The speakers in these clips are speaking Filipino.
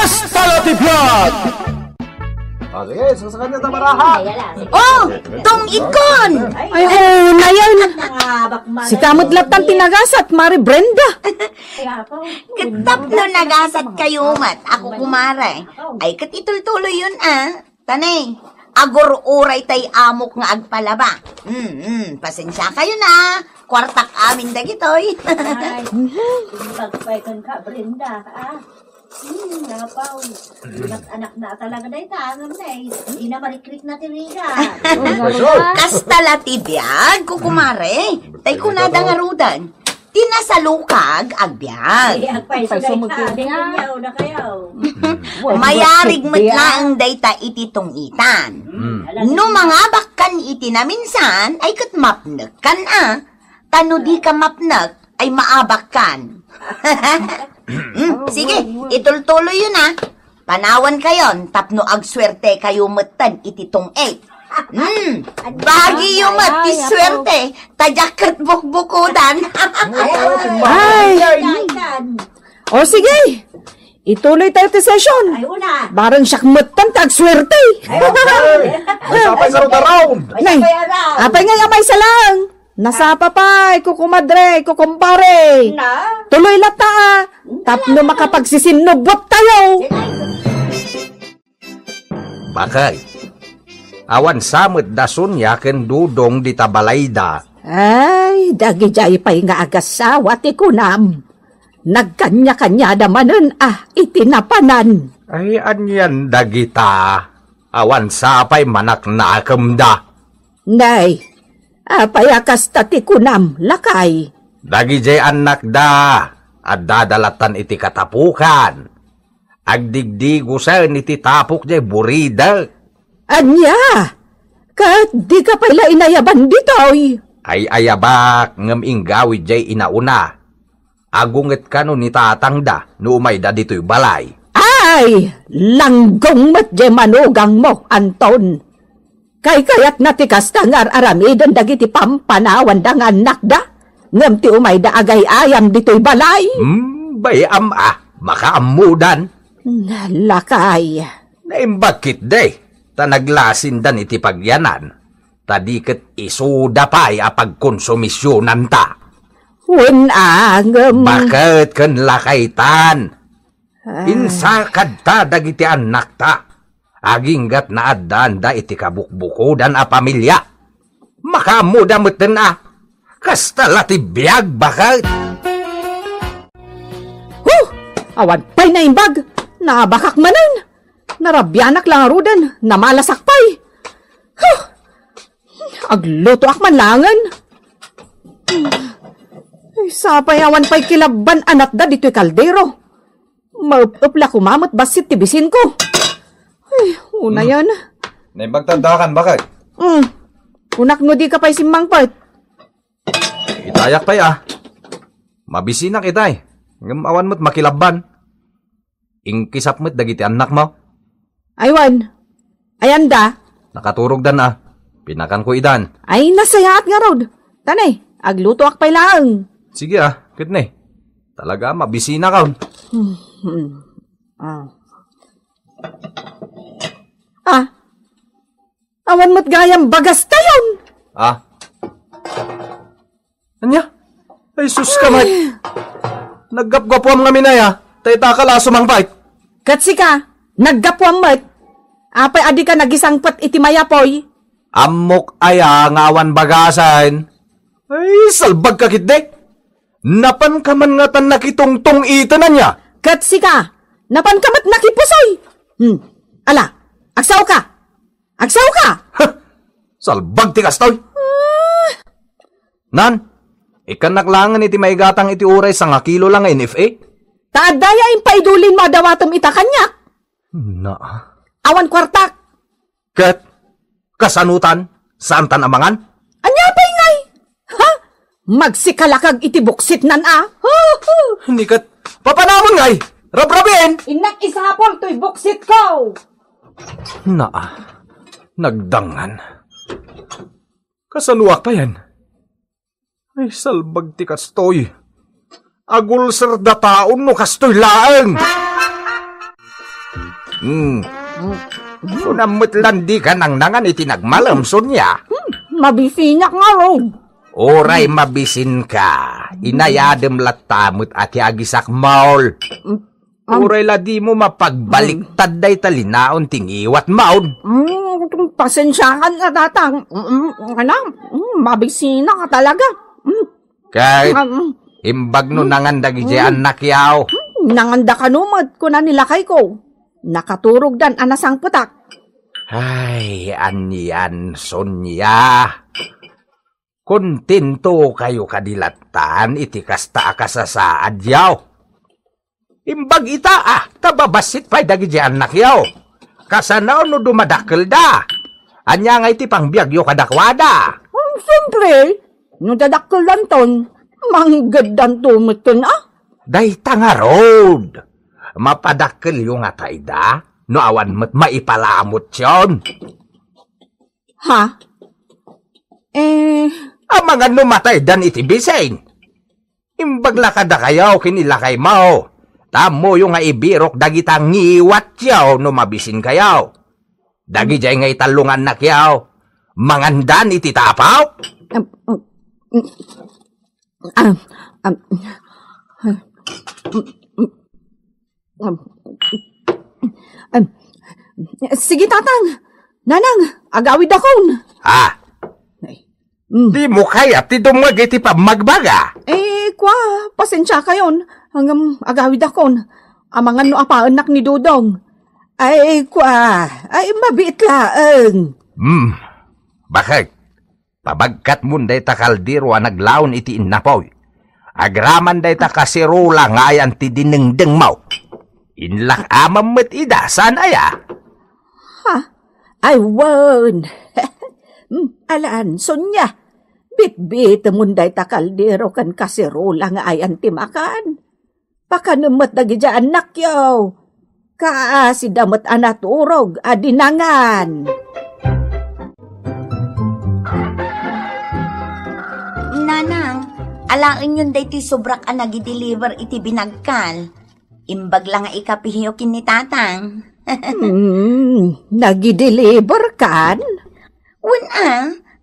Kastalatipyat! Sige, sasakan niya tamaraha. Oh, tong ikon! Ay, na yan. Si Kamudlatan tinagasat, Mari Brenda. Katap no nagasat kayo mat, ako kumare. Ay, katituloy yun Tanay, agor uray tay amok nga agpalaba. Pasensya kayo na. Kwartak amin dagitoy. Ay, pagpaikan ka, Brenda, napaw. Anak na talaga na itangan na Hindi na marikrik na tiriga. Kastala tibiyag, kukumare. Tay kunada nga rudan. Tinasalukag agbyag. Mayarig matlaang dayta iti tungitan. No mga bakkan iti na minsan, ay kat mapnag kan Tano di ka mapnag, ay maabakkan. Sige, itultuloy yun Panawan kayon, tapno agswerte kayo matan iti tong 8. Bagi yung mati swerte, tajakat bukbukudan. Ay! O sige, ituloy tayo ti session. Ay, una. Baran siyak matan tagswerte. Ay, sapay sa road around. Nay, apay nga yamay sa lang. Nasapa pa, kukumadre, kukumpare. Na? Tuloy lata tapno makapagsisinubot tayo. Bakay, awan samot dasun yaken dudong di tabalayda. Ay, dagi jay pa'y nga agasawa ti kunam. Nagkanya-kanya damanen itinapanan. Ay, anyan dagita. Awan sapay manak nakamda. Nay, apayakas tati kunam, lakay. Dagi jay anak da. At dadalatan iti katapukan. Agdigdigo sa iti tapok jay burida. Anya, kat di ka pala inayaban ditoy. Ay ayabak ngem inggawi jay inauna. Agunget kano ni tatangda no umay da dito'y balay. Ay, langgong mat jay manugang mo, Anton. Kay kayat natikas tangar aramidon dagiti pampanawan da nga anak da. Ngem ti umay da agay ayam dito'y balay. Bayam makaamudan. Lakay. Naimbakit day. Tanaglasin dan iti pagyanan. Tadiket isuda pa'y apagkonsumisyonan ta. Unangem. Bakit kan lakaytan? Insakad ta dagiti anak ta. Aginggat na adanda iti kabukbuko dan a pamilya. Makamuda meten Kasta lati biyag bakit? Awan pa'y naimbag. Nabakak manan. Narabyanak lang arudan. Namalasak pa'y. Agluto ak manlangan. Sapay awan pa'y kilaban anat da dito'y kaldero. Maupla kumamot basit tibisin ko. Una yan. Naimbagtandakan bakit? Unak no di ka pa'y simmang part. Itayak pa'y Mabisinak itay. Ngam awan mo't makilaban. Ingkisap mo't dagiti anak mo. Aywan. Ayanda. Nakaturog dan Pinakan ko idan. Ay nasayaat nga rod. Tanay, agluto ak pa'y lang. Sige kitne. Talaga mabisina ka. Awan mo't gayang bagas tayon. Anya? Ay sus ka mat. Naggapgapuam nga minaya. Tay takala sumangpait. Katsi ka, naggapwam mat. Apay adi ka nagisangpat iti mayapoy. Amok ngawan bagasan. Ay salbag ka kitde. Napan ka man nga tan nakitungtong itanan niya. Katsi ka, napan ka mat nakipusoy. Ala, agsaw ka. Agsaw ka. Salbag ti kastoy. Nan, ikanaklangan iti maigatang iti uray sa nga kilo lang NFA. Taadaya impaidulin madawatom itakanyak. Awan kwartak. Ket, kasanutan, saan tan amangan? Anya pa'y ngay? Magsikalakag iti buksit nan Hindi kat, papanamon ngay, rabrabin. Inak isapol to'y buksit ko. Nagdangan. Kasanuak pa yan? Ay, salbag ti kastoy. Agul sir da taon no kastoy laeng. Sunamot landi ka nang nangan itinagmalamson niya. Mabisinak nga ron. Oray mabisin ka. Inayadem latamot at yagisak maul. Oray ladi mo mapagbaliktad day talinaon tingiwat maud. Pasensyahan ka tatang. Mabisinak ka talaga. Kahit imbag no nangandag iti anak yaw. Nanganda ka numad ko na nilakay ko. Nakaturog dan anasang putak. Ay, anyan, Sonya. Kontento kayo kadilatan, iti kasta akasasaad yaw. Imbag ita tababasit pa'y dagi di anak yaw. Kasanaw no dumadakil da. Anya nga iti pangbiagyo kadakwada. Siyempre, no dadakil dan ton, manggad dan tumit ton Day tanga road. Mapadakil yung atay da, no awan mo't maipalamot yon. Ha? Ang mga numatay dan iti bisain. Imbagla ka da kayaw kinilakay mo. Tamo yung nga ibirok dagitang ngiwat yaw no mabisin kayaw. Dagi jay nga italungan na kayaw. Mangandan iti tapaw. Sige tatang. Nanang, agawid akon. Di mo kaya ti dumag iti pa magbaga. Pasensya kayon. Hanggang agawid akon. Amangan no apaanak ni Dudong. Mabiit laeng. Bakit? Pabagkat munday ta kaldiro naglaon iti inapoy. Agraman day ta kasirula ngayan ti dinengdeng mo. Inlak amam met ida, saan aya? Wan. Alaan, Sonya. Bit-bit munday ta kaldero kan kasirula nga ayan timakan. Pakanumat dagi dya anak yaw. Kaasi damat anaturog adinangan. Nanang, alain yun day ti sobrak nag-deliver iti binagkal. Imbag lang nga ikapihiyo kin ni tatang. Nag-deliver kan?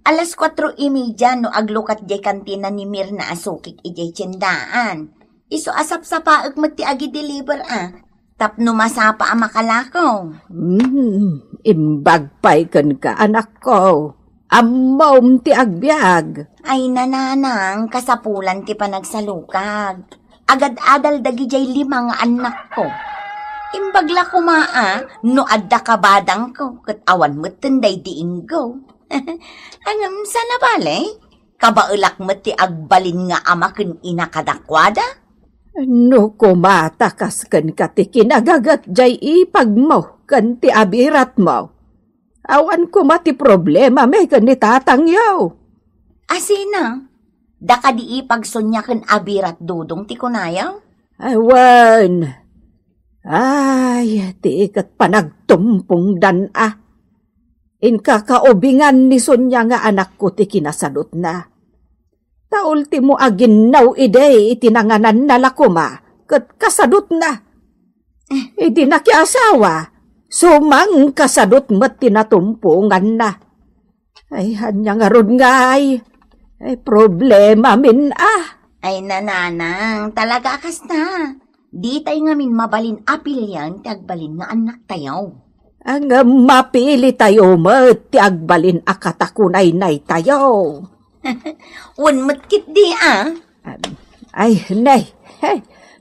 Alas 4:30 no aglukat jay kantina ni Mirna asukik ijay tiyendaan. Iso asap sa paag mati agi-deliver Tapno masapa ang makalakaw. Imbag pa'y kan ka anak ko. Amom ti agbyag. Ay nananang, kasapulan ti panagsalukag. Agad-adal dagi jay 5 nga anak ko. Imbagla kumaa, no adda kabadang ko, kat awan mo tinday diinggo. Angam sana bale? Kabaulak mo ti agbalin nga amakin inakadakwada? No kumatakas kan ka ti kinagagat jay ipag mo, kan ti abirat mo. Awan ko mati problema may kan ni tatangyaw. Asina? Daka di ipagsunyakan abirat dudong ti kunayaw? Awan. Ay, ti ikat panagtumpong dan Inkakaubingan ni Sonya nga anak ko ti kinasadot na. Ta ultimo aginaw ide itinanganan na lakuma, kat kasadot na. Idi na kiasawa, sumang kasadot mat tinatumpungan na. Ay, hanya nga rod ngay. Ay, problema min Ay, nananang, talaga akas na. Di tayo nga min mabalin apilyan, tagbalin nga anak tayo. Ang mapili tayo mat, ti agbalin akatakunay-nay tayo. Unmatkit di Ay, nay,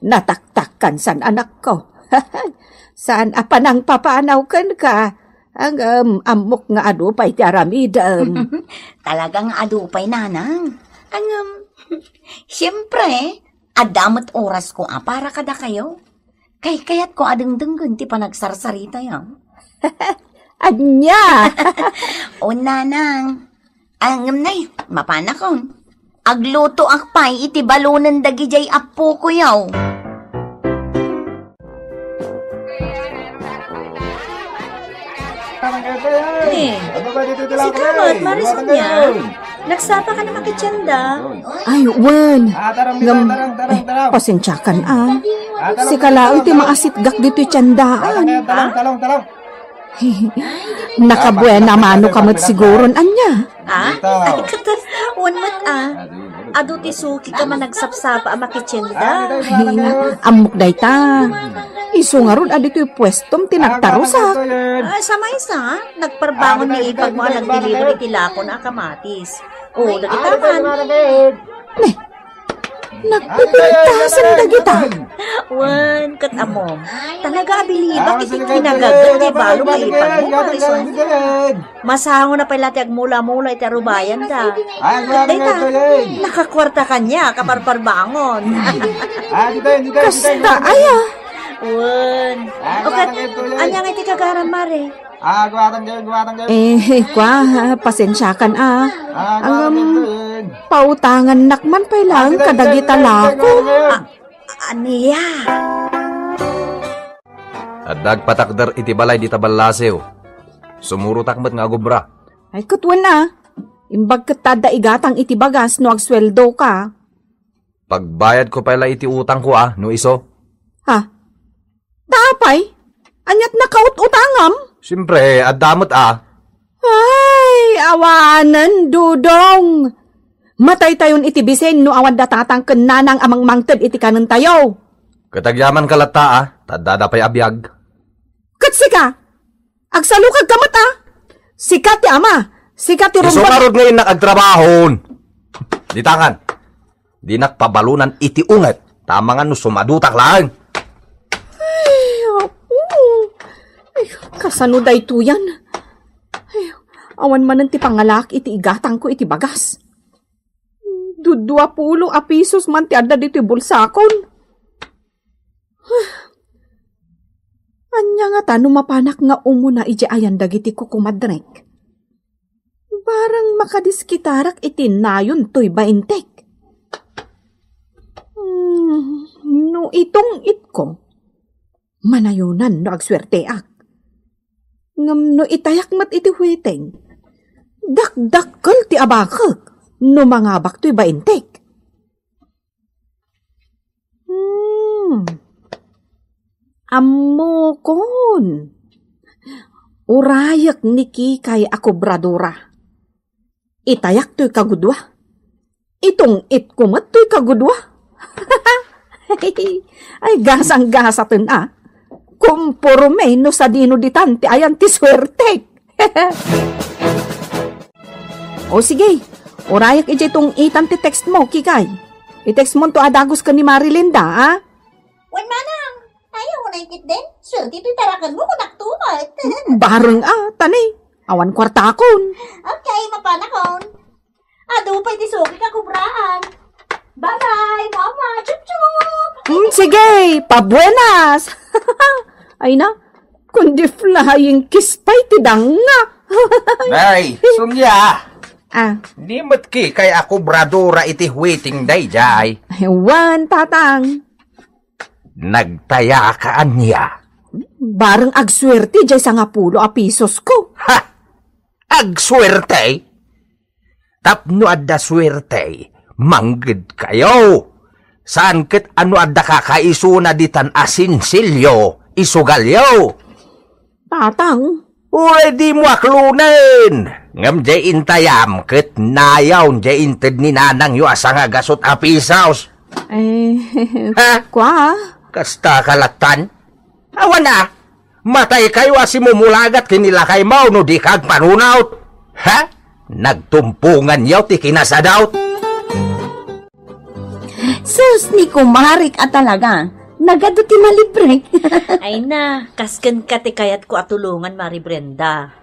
nataktakan san anak ko. Saan apanang papanaw kan ka? Ang amok nga adupay ti aramidam. Talagang adupay, nanang. Siyempre, adamot oras ko para kada kayo. Kayat ko adengdenggan ti panagsarsarita yan. Anya! O nanang, nay, mapanakon. Agluto akpay iti balunan dagi jay apo ko yaw. Si Kamot, Marison niya. Nagsapa ka na makitsanda. Ay, wan. Pasensyakan Si kalaoy ti maasit-gak dito'y tiyandaan. Talong. Nakabuena mano kamot siguron anya. Ay, katas, unmat Ado ti suki ka man nagsapsapa ang makitsyenda. Ay nga, amok day ta. Iso nga ron adito'y pwestom tinagtarusak. Sama isa, nagparbangon ni ipag mo ang nagdeliver iti lako na kamatis. O, dagitaman. Nagpipintasan dagita. Wan, katamom. Talaga abilibak iti kinagagat di balo maipag mo, Marison. Masango na pala ti agmula-mula iti arubayan da. Dita, nakakwarta kanya kaparparbangon. Kasta aya. Wan. Okat, anya nga iti kagaran, Mare. Guwatang Pasensyakan pautangan nakman pa lang kadagita lako. Aniya. At dagpatakder iti balay di tabalasew. Sumuro takmat nga gubra. Ay kutwan na. Imbag katada igatang iti bagas no agsweldo ka. Pagbayad ko pala iti utang ko no iso. Ha? Tapay? Anyat nakaut-utangam? Siyempre, adamot Ay, awanan, dudong. Matay tayon iti bisen no awan datatang kenanang amang mangted iti kanon tayo. Katagyaman kalata tadada pa'y abiyag. Katsika, agsalukag kamat Sikat ti ama, sikat ti Iso karod ngayon nakagtrabahon. Ditangan, di nakpabalunan iti unget, tama nga no sumadutak lang. Kasano day tuyan? Ay, awan man ti pangalak iti igatang ko iti bagas. 20 pesos man ti adda dito bulsakon. Anya nga tano mapanak nga umuna iti ayan dagiti ko kumadrek. Barang makadiskitarak iti nayon to'y baintek. No itong itko, manayunan no agswerteak. Ngam no itayak mat iti huweteng. Dakdakkel ti abakak. No mga bakto'y baintek. Ammo kon. Urayak ni Kikay ako bradura. Itayak to'y kagudwa. Itong itkumat to'y kagudwa. Ay gasang-gasa tun Kumpurumay no sa dino ditanti ayan ti swerte. O sige, urayak iti itong itan ti text mo, Kikay. I-text mo to adagos ka ni Marilinda, Wan manang, ayaw mo na ikit din. Swerte ito'y tarakan mo kung naktumat. Bareng tanay. Awan kwartakon. Okay, mapanakon. Ado pa iti suki ka kubraan. Bye-bye, mama. Chup-chup. Sige, pabuenas. Ay na, kundi flying kiss pa itidang nga. Nay, sumya. Di matki kay ako bradura iti waiting day jay. Ewan, tatang. Nagtaya ka anya. Bareng agswerte jay sa 10 pesos ko. Ha? Agswerte? Tapno adda swerte, manggid kayo. Saan ket ano adda kakaisuna ditan asinsilyo, isugalyo. Tatang. Uy, di mo aklunin. Ngam jay intayam ket nayaw jay inted ni nanang yu asa nga gasot apisaos. Ha? Kwa? Kasta kalatan? Awan na. Matay kayo asimumulagat kinilakay mo no di kag panunaut. Ha? Nagtumpungan yaw ti kinasadaut. Sus, ni kumarik talaga. Nagado ti malibre. Ay na, kasken ka ti kayat ko atulungan, Mari Brenda.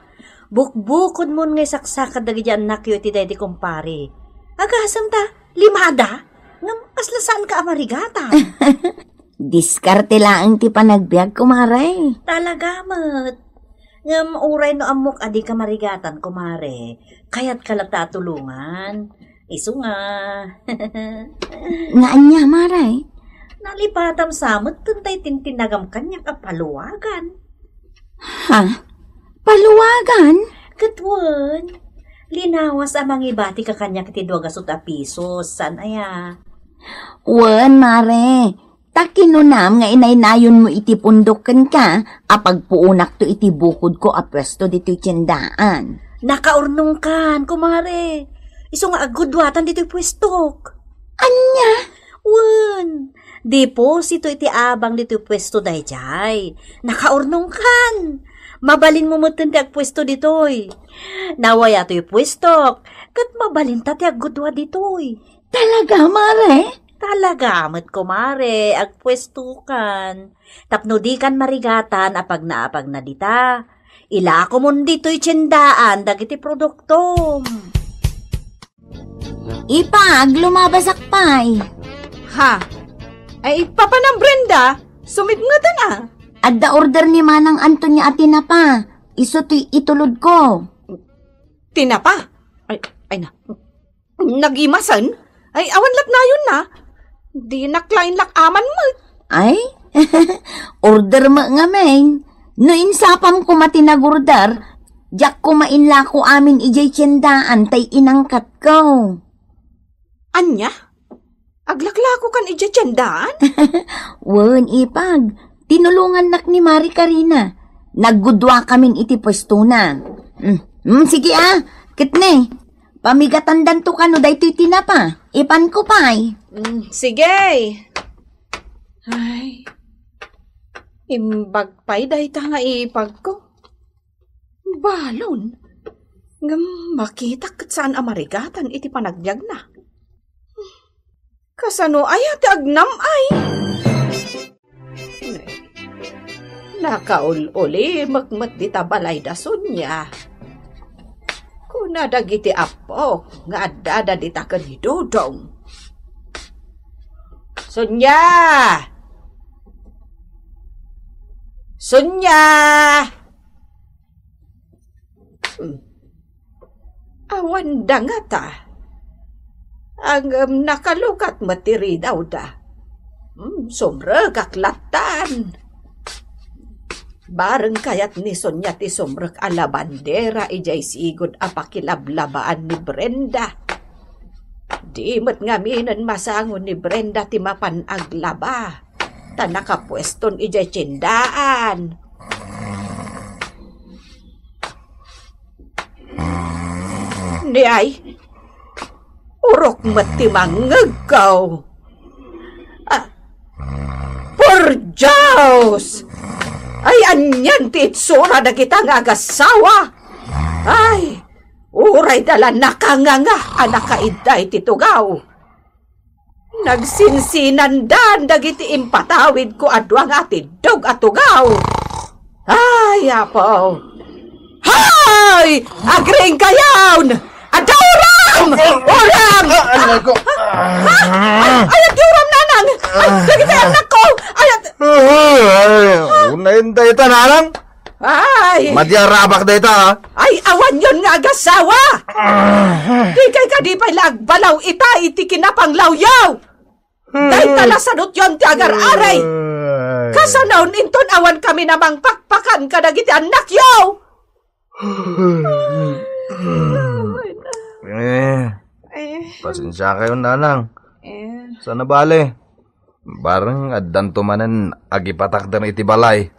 Bukbukod mo ngay saksakan dagi dyan anak yu iti day di kumpare. Agasam ta, limada? Ngam, kaslasaan ka amarigata. Diskarte lang ti panagbiag, kumaray. Talaga, mat. Ngam, uray no amok adi ka marigatan, kumare. Kayat ka lang tatulungan. Isu nga. Nga anya, maray. Nalipatam samot tuntay tintinagam kanya kapaluwagan. Ha? Paluwagan? Katwan. Linawas amang ibati ka kanya kiti 2 pesos. San aya? Wan, mare. Takinunam nga inaynayon mo iti pundokan ka, apagpuunak to iti bukod ko a pwesto dito'y tiyendaan. Nakaurnong kan, kumare. Iso nga agudwatan dito'y pwestok. Anya? Wan, deposito iti abang dito'y pwesto dayjay. Nakaurnong kan. Mabalin mo mutin ti agpwesto dito'y. Nawaya to'y pwestok, kat mabalin ta ti agudwa dito'y. Talaga, mare? Talaga, met kumare, agpwesto kan. Tapno di kan marigatan apag na dita. Ila ko mon dito'y tiyendaan, dagiti produktom. Ipag, lumabasak pa'y. Ha? Ay, papa ng Brenda, sumigngatan ah. Adda order ni Manang Antonia at tinapa. Iso to'y itulod ko. Tinapa? Ay na. Nagimasan? Ay, awan lak na yun na. Di naklain lak aman mo. Ay, order mo nga, Meng. No insapam ko matinagurdar, jak kumainla ko amin ijay tiyendaan, tay inangkat ko. Anya? Aglaklako kan ija tiyendaan? Wen, Ipag. Tinulungan nak ni Mari Karina. Naggudwa kamin iti pwesto na. Sige kitne. Pamigatan to kano daytoy tinapa. Ipan ko pa'y. Sige. Ay, imbag pa'y dahi ta nga ipag ko. Balon. Ngam makita kat saan amarigatan iti panagbiag na. Kasano ay ati agnam ay. Nakaul-uli magmat di tabalay da sunya. Kuna dagiti apo nga adada di ta ni Dudong. Sunya! Sunya! Awan da nga ta. Ang nakalukat matiri daw da. Sumrag aklatan. Bareng kayat ni Sonya ti sumrag ala bandera ijay sigod apakilablabaan ni Brenda. Di met ngaminan masangon ni Brenda ti mapan aglaba. Ta nakapweston ijay tiyendaan. Ni ay, urok met ti mangagaw. Por Diyos! Ay, anyan ti itsura na kita nga agasawa. Ay, uray dala nakanganga anak kaiday ti tugaw. Nagsinsinandan dagiti impatawid ko adwang ati dog at tugaw. Ay, apo. Hay! Agring kayawn! Adauram! Uram! Ay, adauram nanang! Ay, dagiti anak ko! Ay, unayin tayo tanarang. ay! Madyarabak da ita, ha? Ay, awan yun nga agasawa! Di kay kadipay lagbalaw ita iti kinapanglawyaw! Dahil talasadot yun ti agar-aray! Kasanaon inton awan kami namang pakpakan kadagiti anak yaw! Pasensya kayo nanang. Sana bale. Barang addan tumanen agipatak dan iti balay.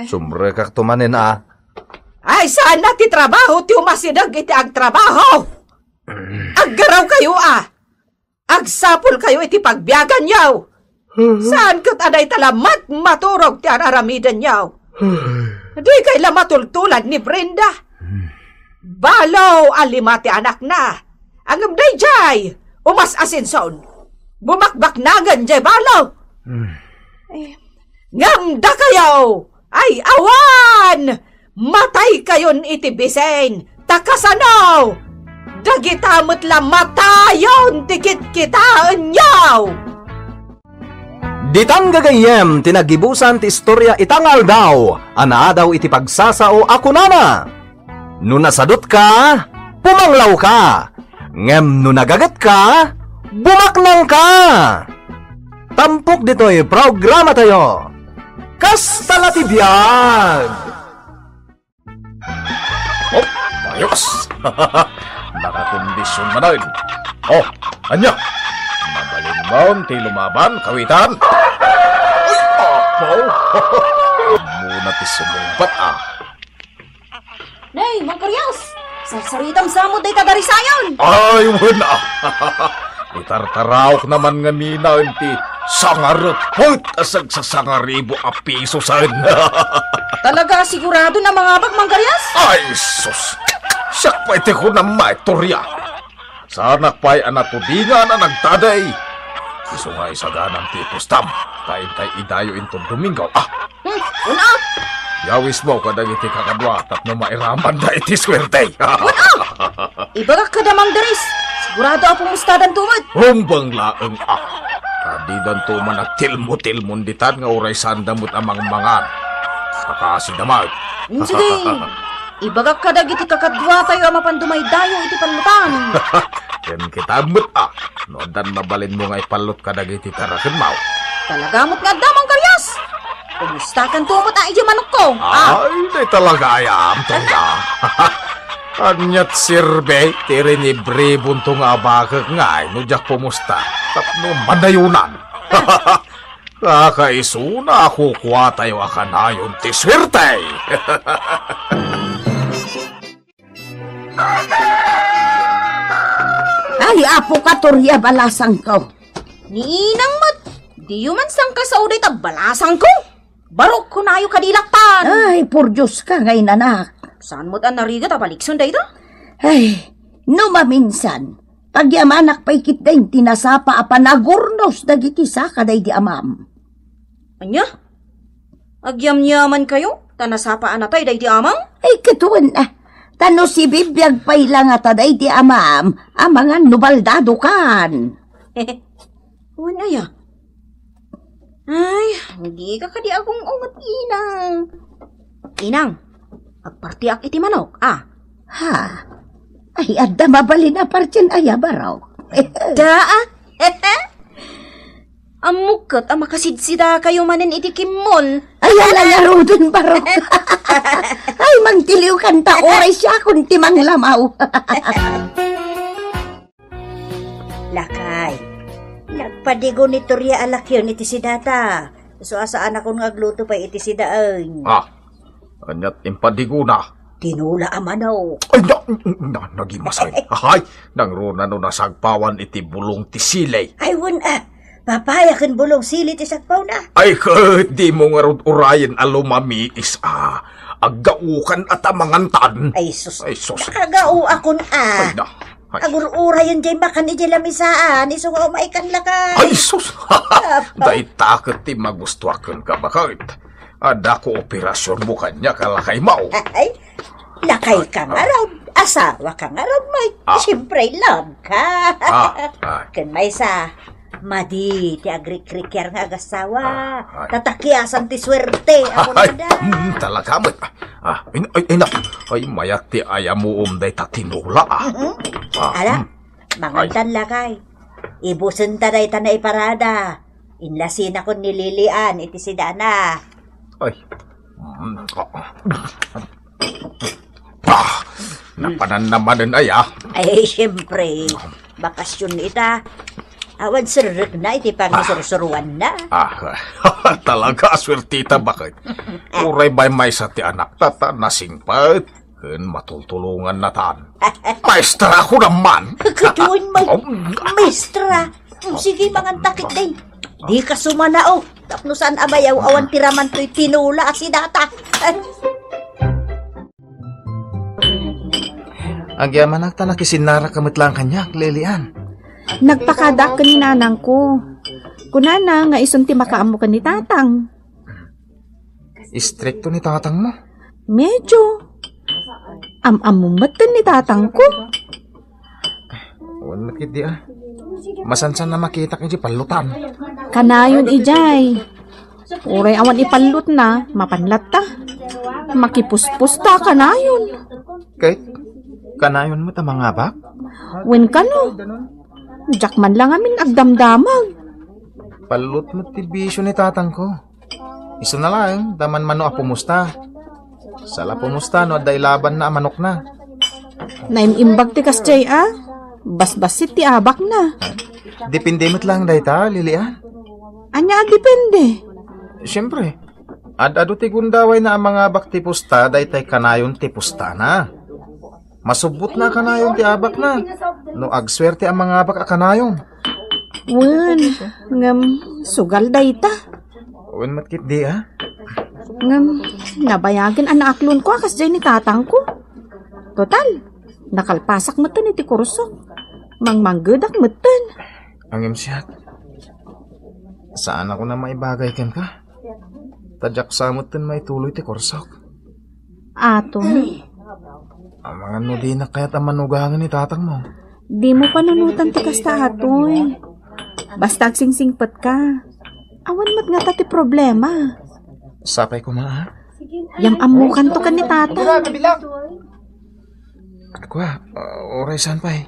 Sumrekak tumanen Ay, saan na ti trabaho ti umasidag iti agtrabaho? Aggaraw kayo Agsapol kayo iti pagbiagan yaw. Saan kat aday talamat maturog ti araramidan yaw? Di kay lamatultulad ni Brenda. Balaw alimati anak na. Angam day jay. Umas asinson. Bumakbak nangan jay balaw. Ngamda kayo. Ay awan. Matay kayon iti bisen. Takasanaw. Dagitamot lang matayon. Tikit kitaan yaw. Ditang gagayem, tinagibusan ti istorya itangal daw, daw iti pagsasao ako nana. No nasadot ka, pumanglaw ka. Ngem no nagagat ka, bumaknang ka. Tampok dito'y programa tayo. Kastala ti biyag. Oh, ayos. Nakakondisyon manoy. Oh, anya? Magaling mo ti lumaban, kawitan. Mau. Muna ti sumumpat Nay, Mangkaryas! Sarsaritang samod ay kadarisayon! Ay, wala. Itartarawak naman nga nina ti sangarapot asag sa sangaribo a piso saan. Talaga sigurado na mga bag, Mangkaryas? Ay, sus. Siyak pa iti ko na maitorya. Sana pa'y anatudinga na nagtaday. Iso nga isaganang tipos tam. Kain tay idayo into Domingo. Una! Yawis mo kadag iti kakadwa tapno mairaman da iti swerte. Ibagak ka damang daris. Sigurado ako mustadan tumod. Humbang laeng Kadidan to man at tilmo-tilmon ditan nga uray sandamot amang mangan. Sakasidamag. Sige. Ibagak ka dag iti kakadwa tayo ang mapandumay dayo iti palutan. Yan kita amot Nodan mabalin mo nga ipalot kadag iti tarakin mau. Talagamot nga damang karyas. Kumusta kan tumot ang iti manok ko? Ay, di talaga ayam to nga. Anyat sirbe, tiri ni Bribon to nga bakak nga ay nudyak pumusta. Tapno madayunan. Kakaisuna ako kuha tayo akanayon ti swerte. Ay, apo ka, Torya, balasang ko. Ninang mat, di yuman sang ka sa uday balasang ko. Barok ko na yung kadilakpan. Ay, por Diyos ka ngayon, anak. Saan mo't ang narigat abalikson da ito? Ay, no maminsan, pagyamanak pa'y kitdaing tinasapa apanagurnos dagiti saka day di amam. Anya? Agyam-yaman kayo? Tanasapaan na tayo day di amang? Ay, katuan na. Tano si bibiyag pa'y lang at day di amam, amangan nubaldado kan. Wala ya. Ay, hindi ka kadi akong ungot, Inang. Inang, agpartiak iti manok, Ha? Ay, adda mabali na partyan ayabaraw. Amukot, makasidsida kayo manin iti kimol. Ay, alalaro dun, barok. Ay, mangtiliw kanta oray siya kung timang lamaw. Lakay, nagpadigo ni Torya alak yun iti si data. So asaan ako ngagluto pa iti si daan. Anyat impadigo na. Tinula amanaw. Ay, nagimasay. Ay, nangruna no nasagpawan iti bulong ti silay. Ay, papayakin bulong sili ti sakpaw na. Ay, di mo nga urayan alumamiis Aggaukan at amangantan. Ay, sus. sus. Nakagao akon Ay, na. Agurura yun dyan makan iti lamisaan. Iso nga umaikan laka. Ay, sus. Day takot ti magustuakan ka bakit. Ada ko operasyon mo kanya kalakay mau. Ay, lakay ka nga raw. Asawa ka nga raw, Mike. Siyempre, love ka. Kan may sa madi, ti agrik-kriker nga agasawa. Tatakiasan ti swerte. Ako na da. Talaga mo. Ay, mayak ti ayam mo day tatinula. Ala, mangantan lakay. Ibusun ta day tanay parada. Inlasin ako ni Lilian, iti si Dana. Ay. Napanan naman ay Ay, siyempre. Bakasyon ita. Awan surrek na, iti pang sursuruan na. Talaga aswertita bakit? Uray ba'y may sa ti anak tata nasingpat? Matultulungan na tan. Maestra ako naman. Katuin mo, maestra. Sige, mangantakit din. Di ka sumanao. Tapno saan abayaw awan tiraman to'y tinula si data. Agyaman ang tanakisinara kamit lang kanya, Lilian. Nagpakadak ka ni nanang ko. Kunana nga isunti makaamo ka ni tatang. Istrikto ni tatang mo? Medyo. Amumatan ni tatang ko. Huwag nakit di Masansan na makita kayo palutan. Kanayon ijay. Uray awan ipalut na, mapanlat ta. Makipuspus ta kanayon. Kahit kanayon mo ta mga bak? Wen kano? Diyak man lang amin agdamdamag. Palut mo tibisyo ni tatang ko. Iso na lang, daman mano pumusta. Sala pumusta no, day laban na manok na. Naimimbag ti kasjay Basbasit ti abak na. Depende mo't lang day ta, Lilian. Anya depende. Siyempre. Ado ti gundaway na ang mga abak ti pusta, daytay kanayon ti pusta na. Masubot na kanayon ti abak na. No agswerte ang mga abak a kanayon. Wen, ngam, sugal dayta. Wen matkit di ha? Ngam, nabayagin ang naaklon ko akas dyan ni tatang ko. Total, nakalpasak matan iti kurso. Mangmanggedak matan. Ang imsiyat. Saan ako na maibagay ken ka? Tadyak sa matan may tuloy ti kursok. Ato, Ang mga nudi na kaya't ang manugangan ni tatang mo. di mo panunutan ti kasta atoy. Basta agsingsingpat ka. Awan mat nga ta ti problema. Sapay ko ma ha? Yang amukan to ka ni tata. Kwa, oray saan pa eh?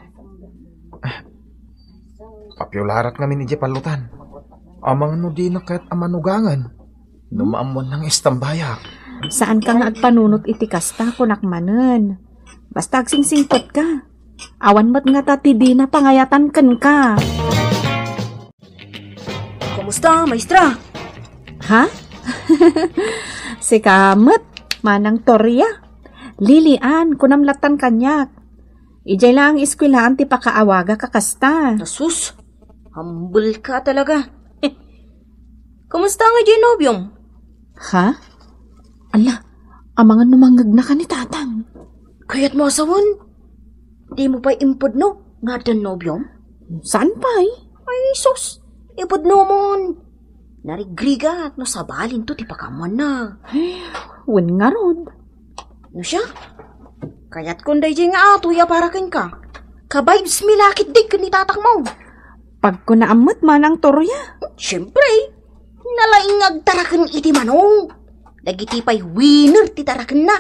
Papiularat ngamin ni palutan. Ang mga nudi na kaya't ang manugangan. Numaamon ng istambayak. Saan ka nga agpanunot iti kasta kunakmanen? Basta agsingsingpat ka. Awan mat nga tati di na pangayatan ken ka. Kumusta, maestra? Ha? Si kamet, manang torya. Lilian, kunamlatan kanyak. Ijay lang ang eskwelahan ti pakaawaga kakasta. Nasus, humble ka talaga. Kumusta nga dyan, nobyong? Ha? Ala, ang mga numangag na ka ni tatang. Kaya't mo asawan? Di mo pa impod no? Nga dan nobyong? Saan pa eh? Ay, sus, impod no mon. Narigriga no sabalin to ti pakaman na. Wen nga rod. No siya? Kaya't kung dayjay nga atuya para ken ka. Ka-vibes milakit dig ni tatak mo. Pag ko naamot manang torya. Siyempre, nalaingag tarakan iti manong. Dagiti pa'y winner ti tarakan na.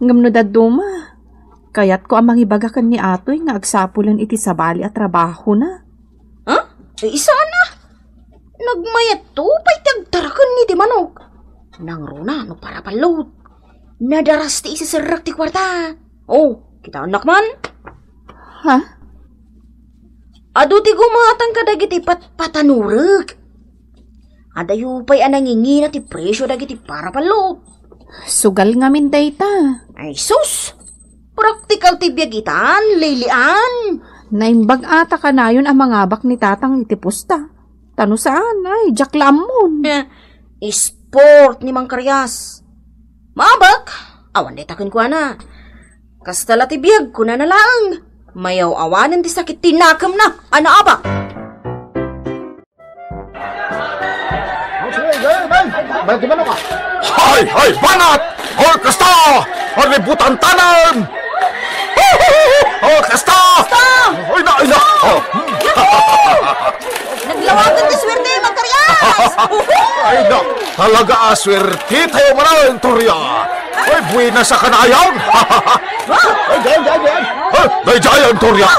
Ngamno daduma. Kaya't ko amang ibagakan ni atoy nga agsapulan iti sabali at trabaho na. Ha? Isa na. Nagmayat to, pa'y tagtarakan ni ti manog. Nang runa, no para palot. Nadaras ti isiserrak ti kwarta. Oh, kita anak man. Ha? Ado ti gumatang ka dagiti patanurag. Adayo pa'y anangingi na ti presyo dagiti para palot. Sugal ngamin dayta. Ay sus! Praktikal ti biyagitan, Lilian. Naimbag ata ka na yun ang mga bak ni tatang iti pusta. Tano saan ay, jaklamon. Sport ni Mang Karyas. Mabak, awan di takin ko na. Kastala ti biyag ko na lang. Mayaw awanan ti sakit tinakam na, ana abak. Hay, hay, banat! Hoy, kasta! Haributan tanan! Hoy, kasta! Hoy, na! Naglawagan ti swerte, Mang Karyas! Ay, na! Talaga aswerte tayo maraming, Torya! Hoy, buwina sa kanayan! Ay, jayan, Torya!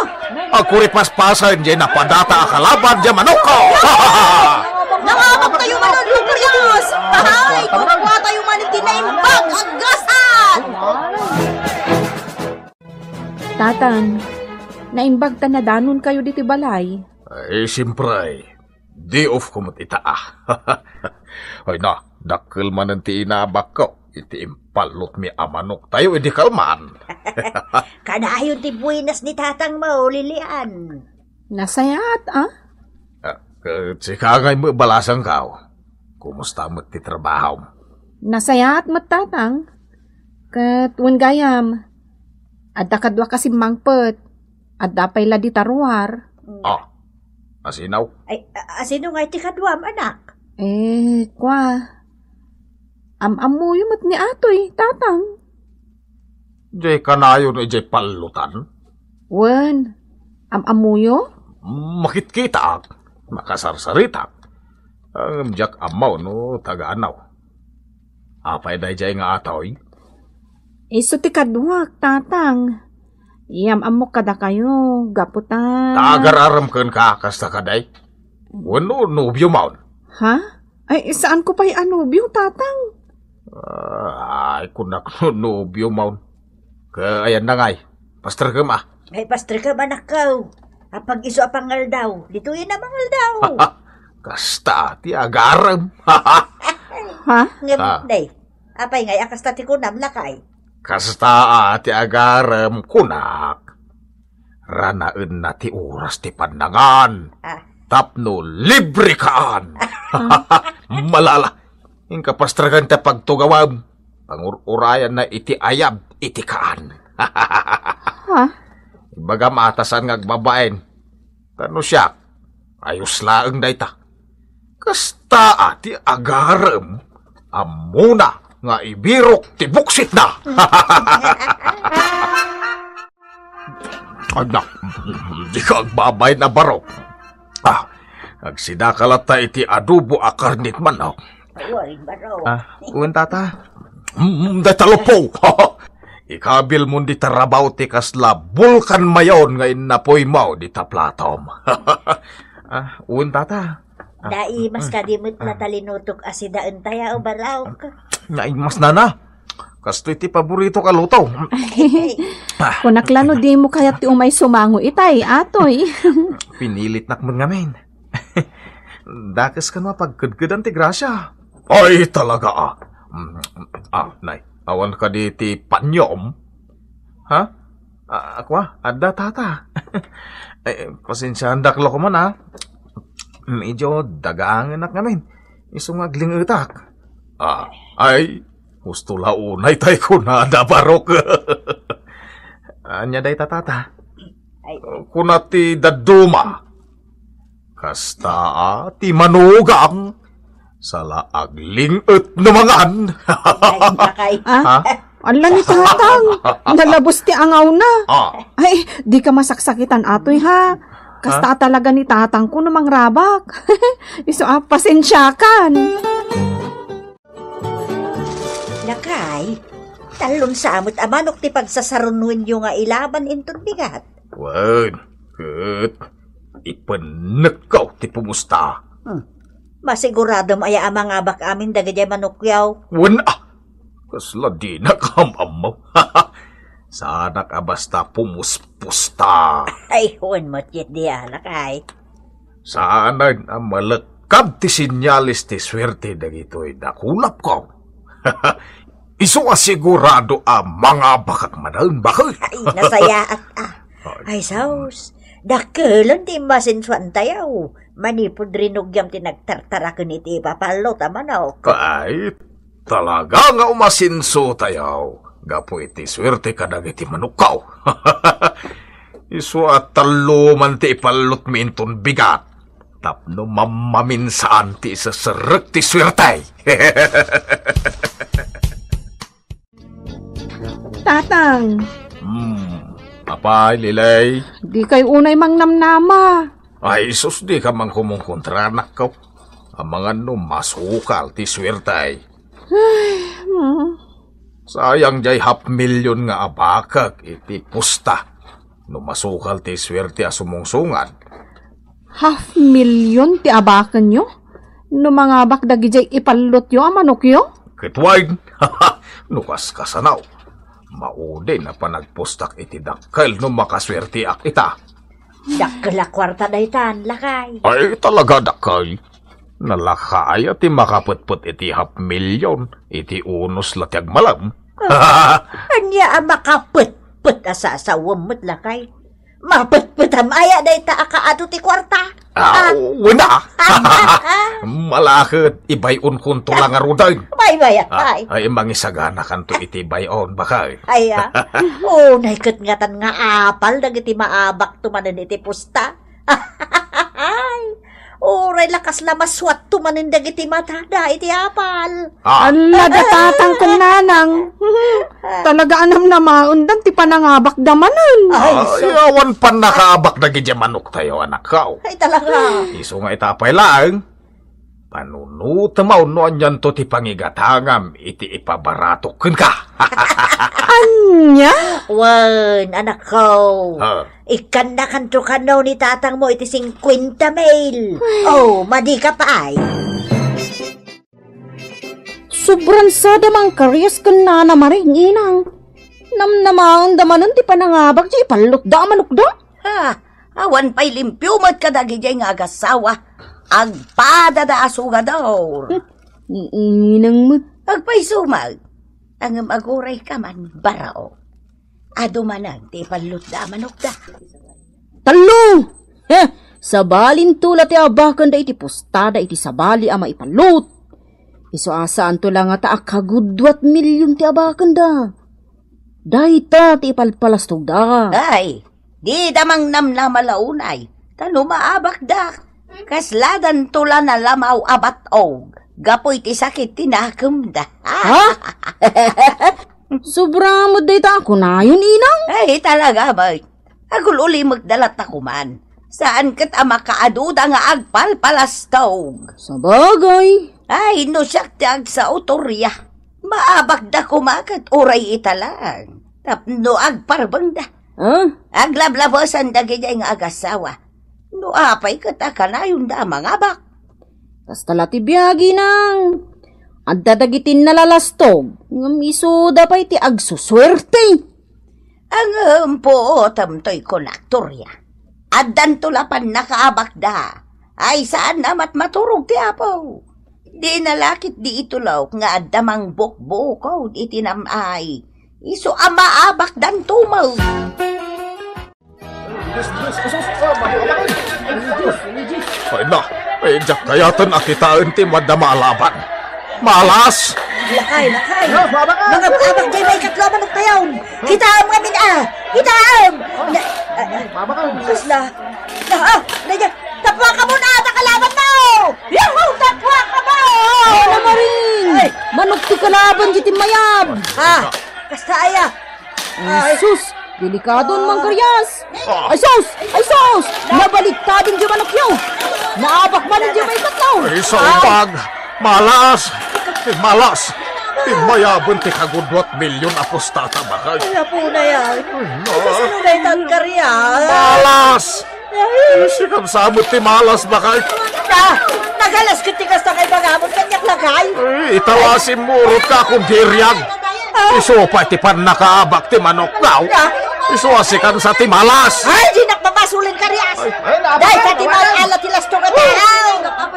Ako ripaspasan dyan na padata akalaban dyan manok ko! Nangabak tayo manon, Mang Karyas! Ay, kukuha tayo manin tinaimbag ang gasan! Tatang, naimbag ta na danon kayo diti balay. Ay, siyempre, di off kumot ita Ay na, dakil man ang tinabak ko. Iti impalot mi amanok tayo, edi kalman. Kanayon ti buwinas ni tatang mo, Lilian. Nasayat, ah? Sikangay mo balasang kao. Kumusta mo ti trabaho? Nasayat matatang. Kat gayam. Adda kadwa kasi mangpet. Adda pay la di taruar. Asinaw? Ay, asino nga iti kadwam, anak? Kwa. Amuyo mat ni atoy, tatang. Jay kanayon, jay palutan? Wen, amuyo? Makit-kita, makasarsarita. Ang jak amaw no taga-anaw. Apay day jay nga atoy? Iso ti kadwak, tatang. Iyam amok kada kayo, gaputan. Tagararam kan ka kasta kaday? Wano nobyo maun? Ha? Ay, saan ko pa'y anobyo, tatang? Ay, kunak nobyo maun. Ayan na ngay, pastor ka ma. Ay, pastor ka, anak ka. Apag iso apangal daw. Dito yun amangal daw. Kasta ti agaram. Ha? Ngayon, day. Apay ngay, akas tati ko nam lakay. Kasta ti agaram kunak. Ranaen na ti oras ti pandangan. Tapno libre kaan. Malala. Inkapastragan ta pagtugawam. Pangururayan na iti ayab, iti kaan. Ha? Baga matasan ngagbabaen. Tano siya, ayos laeng dayta. Kasta ati agaram, amuna nga ibirok ti buksit na. Anak, di ka agbabay na barok. Agsidakalat iti adobo a karnit manok. Waring baro. Uwan tata. Datalopo. Ikabil mo di tarabaw ti kasla bulkan mayon ngayon na po'y mau di taplatom. Uwan tata. Dai mas kadimot na talinutok asidaan taya o baraw ka. Naimas na. Kasto iti paborito ka luto. Kunaklano di mo kaya ti umay sumango itay, atoy. Pinilit nakman ngamin. Dakas ka na pagkudkudan ti grasya. Ay talaga nay, awan ka di ti panyom? Ha? Akwa, adda tata. Pasensyahan daklo ko man Medyo dagaangan ngamin. Isungagling utak. Ay, gusto launay tayo ko na dabarok. Anya day tata. Kuna ti daduma. Kasta ti manugang. Sala aglingit namangan. Ala ni tatang. Nalabos ti angaw na. Ay, di ka masaksakitan atoy ha. Kasta talaga ni tatang ko namang rabak. Iso pasensyakan. Lakay, talon sa amot amanok ti pagsasarunwin yung nga ilaban intun bigat. Wan, ipanek ka ti pumusta. Masigurado maya amang abak amin dagajay manukyaw. Wan kasla di nakamam mo. Sana ka basta pumuspusta. Ay, huwag mo't yet di lakay. Sana na malakab ti sinyalis ti swerte dagito'y nakulap ko. Iso asigurado mga bakak manaon bakal. Ay, nasaya at Ay, saus. Dakelon ti masinsuan tayaw. Manipod rinugyam ti nagtartarakon iti papalo tamanaw. Ay, talaga nga umasinso tayaw. Gapo iti swerte kadag iti manukaw. Iso at talo man ti ipalot minton bigat. Tapno mamaminsan ti isasarak ti swerte. Tatang. Apay, Lilay. Di kay unay mang namnama. Ay, sus di ka mang kumungkontra anak ko. Ang mga masukal ti swerte. Sayang jay 500,000 nga abakag iti pusta. No masukal ti swerte asumungsungan. 500,000 ti abakan nyo? No mga abak dagi jay ipalot yo amanok yo? Kitwain, nukas kasanaw. Maude na panagpustak iti dakkel no makaswerte ak ita. Dakkel a kwarta daytan, lakay. Ay talaga dakkel. Nalakay at makaputput iti 500,000 iti unos latyag malam. Anya ang makaputput asasawam mo't lakay. Maputput amaya dayta akaado ti kwarta. Wala. Malakit ibayon kun tulang arudan. Bay, ay. Ay mangisagana kanto iti bayon bakay. Ay, naikot ngatan nga apal dagiti maabak tumanan iti pusta. Oray lakas lamaswat tumanin dagiti matada iti apal. Ala datatang kong nanang. Talaga anam na maundan ti panangabak damanan. Ayawan pan nakaabak dagiti manok tayo anak kao. Ay talaga. Iso nga itapay lang. Panunutamaw no anyan to ti pangigatangam iti ipabaratok ka. Anya? Wan, anak ko. Ikan na kanto kanaw ni tatang mo iti 50 mail. Madi ka pa ay. Sobrang sada mang karyas ka na maring inang. Namnamaon damanan ti panangabak di ipalot da manok da. Awan pa'y limpyo mat kadagi jay nga agasawa. agpada da asugador. Ninang mo. Agpay sumag, ang maguray ka man, barao. Ado manang, ti palut da manok da. Talo! Sabalin tula ti abakan da iti pustada iti sabali ama ipalut. Iso asaan to lang ata akagudwat milyon ti abakan da. Dahita ti ipalpalastog da. Ay, di damang namnamalaunay, tano maabak da. Kasladan tula na lamaw abat-og. Gapoy ti sakit tinakam da. Ha? Sobra mo data ako na yun, inang. Ay, talaga ba? Agul uli magdalat na kuman. Saan kat ama kaaduda nga agpalpalastog? Sa bagay. Ay, no siyak ti ag sa otorya. Maabak da kumakat uray italang. Tapno agparbang da. Aglablabosan da gaya nga agasawa. No apay kataka na yung da mangabak. Tas talati biyagi nang. At dadagitin nalalastog. Ngam iso da pa iti agsuswerte. Ang po tamtoy konaktorya. At dantulapan nakaabak da. Ay saan namat maturog ti apaw. Di nalakit di itulaw nga adamang bukbukaw di tinamay. Iso amaabak dan tumaw. Ay na, jak kayatan akitaan ti madama alaban. Malas! Lakay! Mga abak di may katlo manok tayaw! Kitaam kami na! Kitaam! Kasla! Tapwa ka muna! Takalaban mo! Yahu! Tapwa ka mo! Ano maring? Manok ti kalaban di mayab. Ha? Kasta aya! Sus! Delikadon mang karyas! Ay sus! Ay sus! Nabalik ka din di manok yun! Naabak man di may katlaw! Ay, salbag! Malas! Malas! Mayabon ti kagudwat milyon apostata bakay. Kaya po na yan. Sino na itang karyas? Malas! Sikam samot ti malas bakay. Nagalas kitikas na kay magamon kanyak lagay. Itawasin mo urot ka kung diryag. Iso pa ti pan nakaabak ti manok daw. Isuasikan sa ti malas. Ay, di nakmabasulin karyas. Dahil sa ti ala tilas to kataw.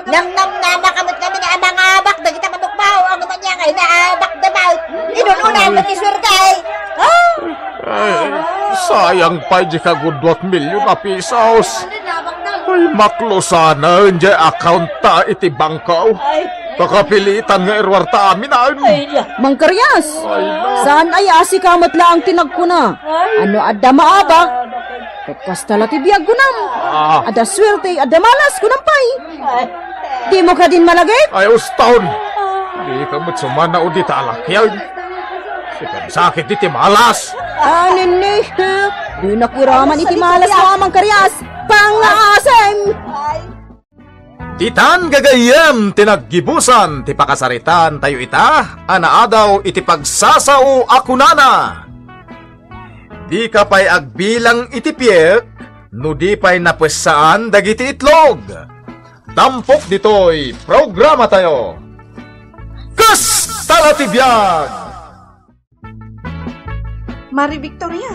Nam makamot kami na amang abak. Dagita manok bao. Ang naman niya ngay naabak na bao. Inununan mo ti surkay. Sayang pa di kagudwat milyon na pisos. Ay, maklo sana hindi account ta iti bangkaw. Kakapilitan nga irwarta amin ay. Mang karyas! Saan ay asikamat lang tinagkuna? Ano adda maabak? Katkastala ti biyag kunam. Ada swerte, ada malas kunam pay. Di mo ka din malagay? Ay, ustaon. Di ka mo't sumana o di talakyan. Sikam sakit iti malas. Nene, di nakiraman iti malas mo mang karyas. Pangasem! Titan gagayam tinaggibusan ti pakasaritan tayo ita, anaadaw iti pagsasao akunana. Di ka pa'y agbilang iti piyek, no di pa'y napwesaan dagiti itlog. Tampok dito'y programa tayo. Kus! Talatibiyag! Mari Victoria,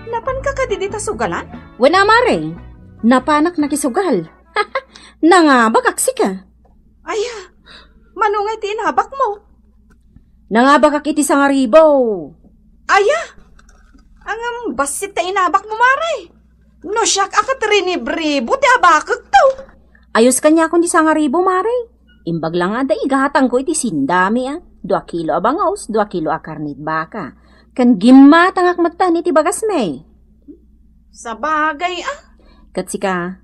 napan ka kadidita sugalan? Wala mare, napanak nakisugal. Nangabak ka. Aya, manungay ti inabak mo. Nangabak iti sangaribaw. Aya, ang basit ta inabak mo mare. No siyak akat rinibribo ti abakag to. Ayos kanya kung di sangaribaw mare. Imbag lang ada igahatang ko iti sindami 2 kilo abangaws, 2 kilo akarnit baka. Kan gimatang akmatan iti bagas may. Sa bagay Katsika,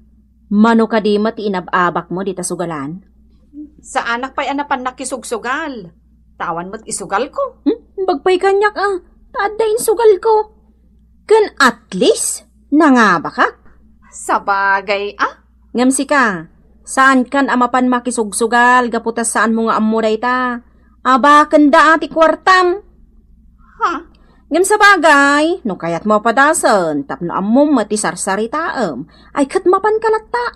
mano ka di mati inababak mo dita sugalan? Sa anak pa'y anapan nakisugsugal. Tawan mo't isugal ko. Bagpay kanyak Tadain sugal ko. Kan at least, nangabakak. Sa bagay Ngam sika, saan kan amapan makisugsugal, gaputas saan mo nga amuray ta? Abakan da ati kwartam. Ha? Ngam sa bagay, no kayat mo padasan, tapno amom mati sarsaritaam, ay kat mapan kalatta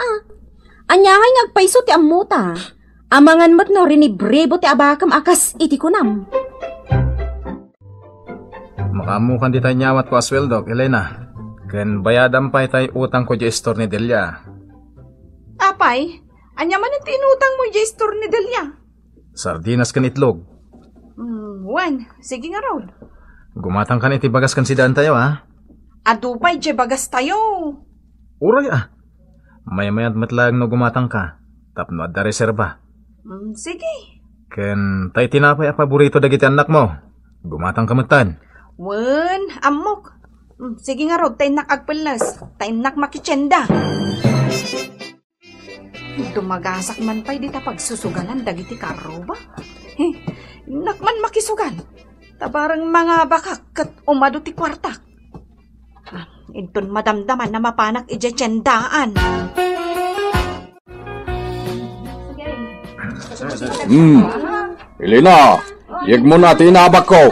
Anyangay ngagpaiso ti amuta. Amangan mat no rinibrebo ti abakam akas iti kunam. Makamukan di tayo nyawat ko asweldo, Elena. Ken bayadan pa tayo utang ko di estor ni Delia. Apay, Anya man ang tinutang mo, J-store ni Delia. Sardinas kan itlog. Wan, sige nga raw. Gumatang kan iti bagas kan sidaan tayo, ha? Adupay, J bagas tayo. Uray, Maya-maya't matlag no gumatang ka. Tapno at da reserba. Sige. Ken tay tinapay a paborito dagiti anak mo. Gumatang kamutan. Wan, amok. Sige nga raw, tayo nakagpalas. Tayo makitsenda. Dumagasak man pa'y di ta pagsusugalan dagiti karo ba? Nakman makisugal. Tabarang mga bakak umado ti kwartak. Inton madamdaman na mapanak ije-tsyendaan. Elena, yeg mo na tinabak ko.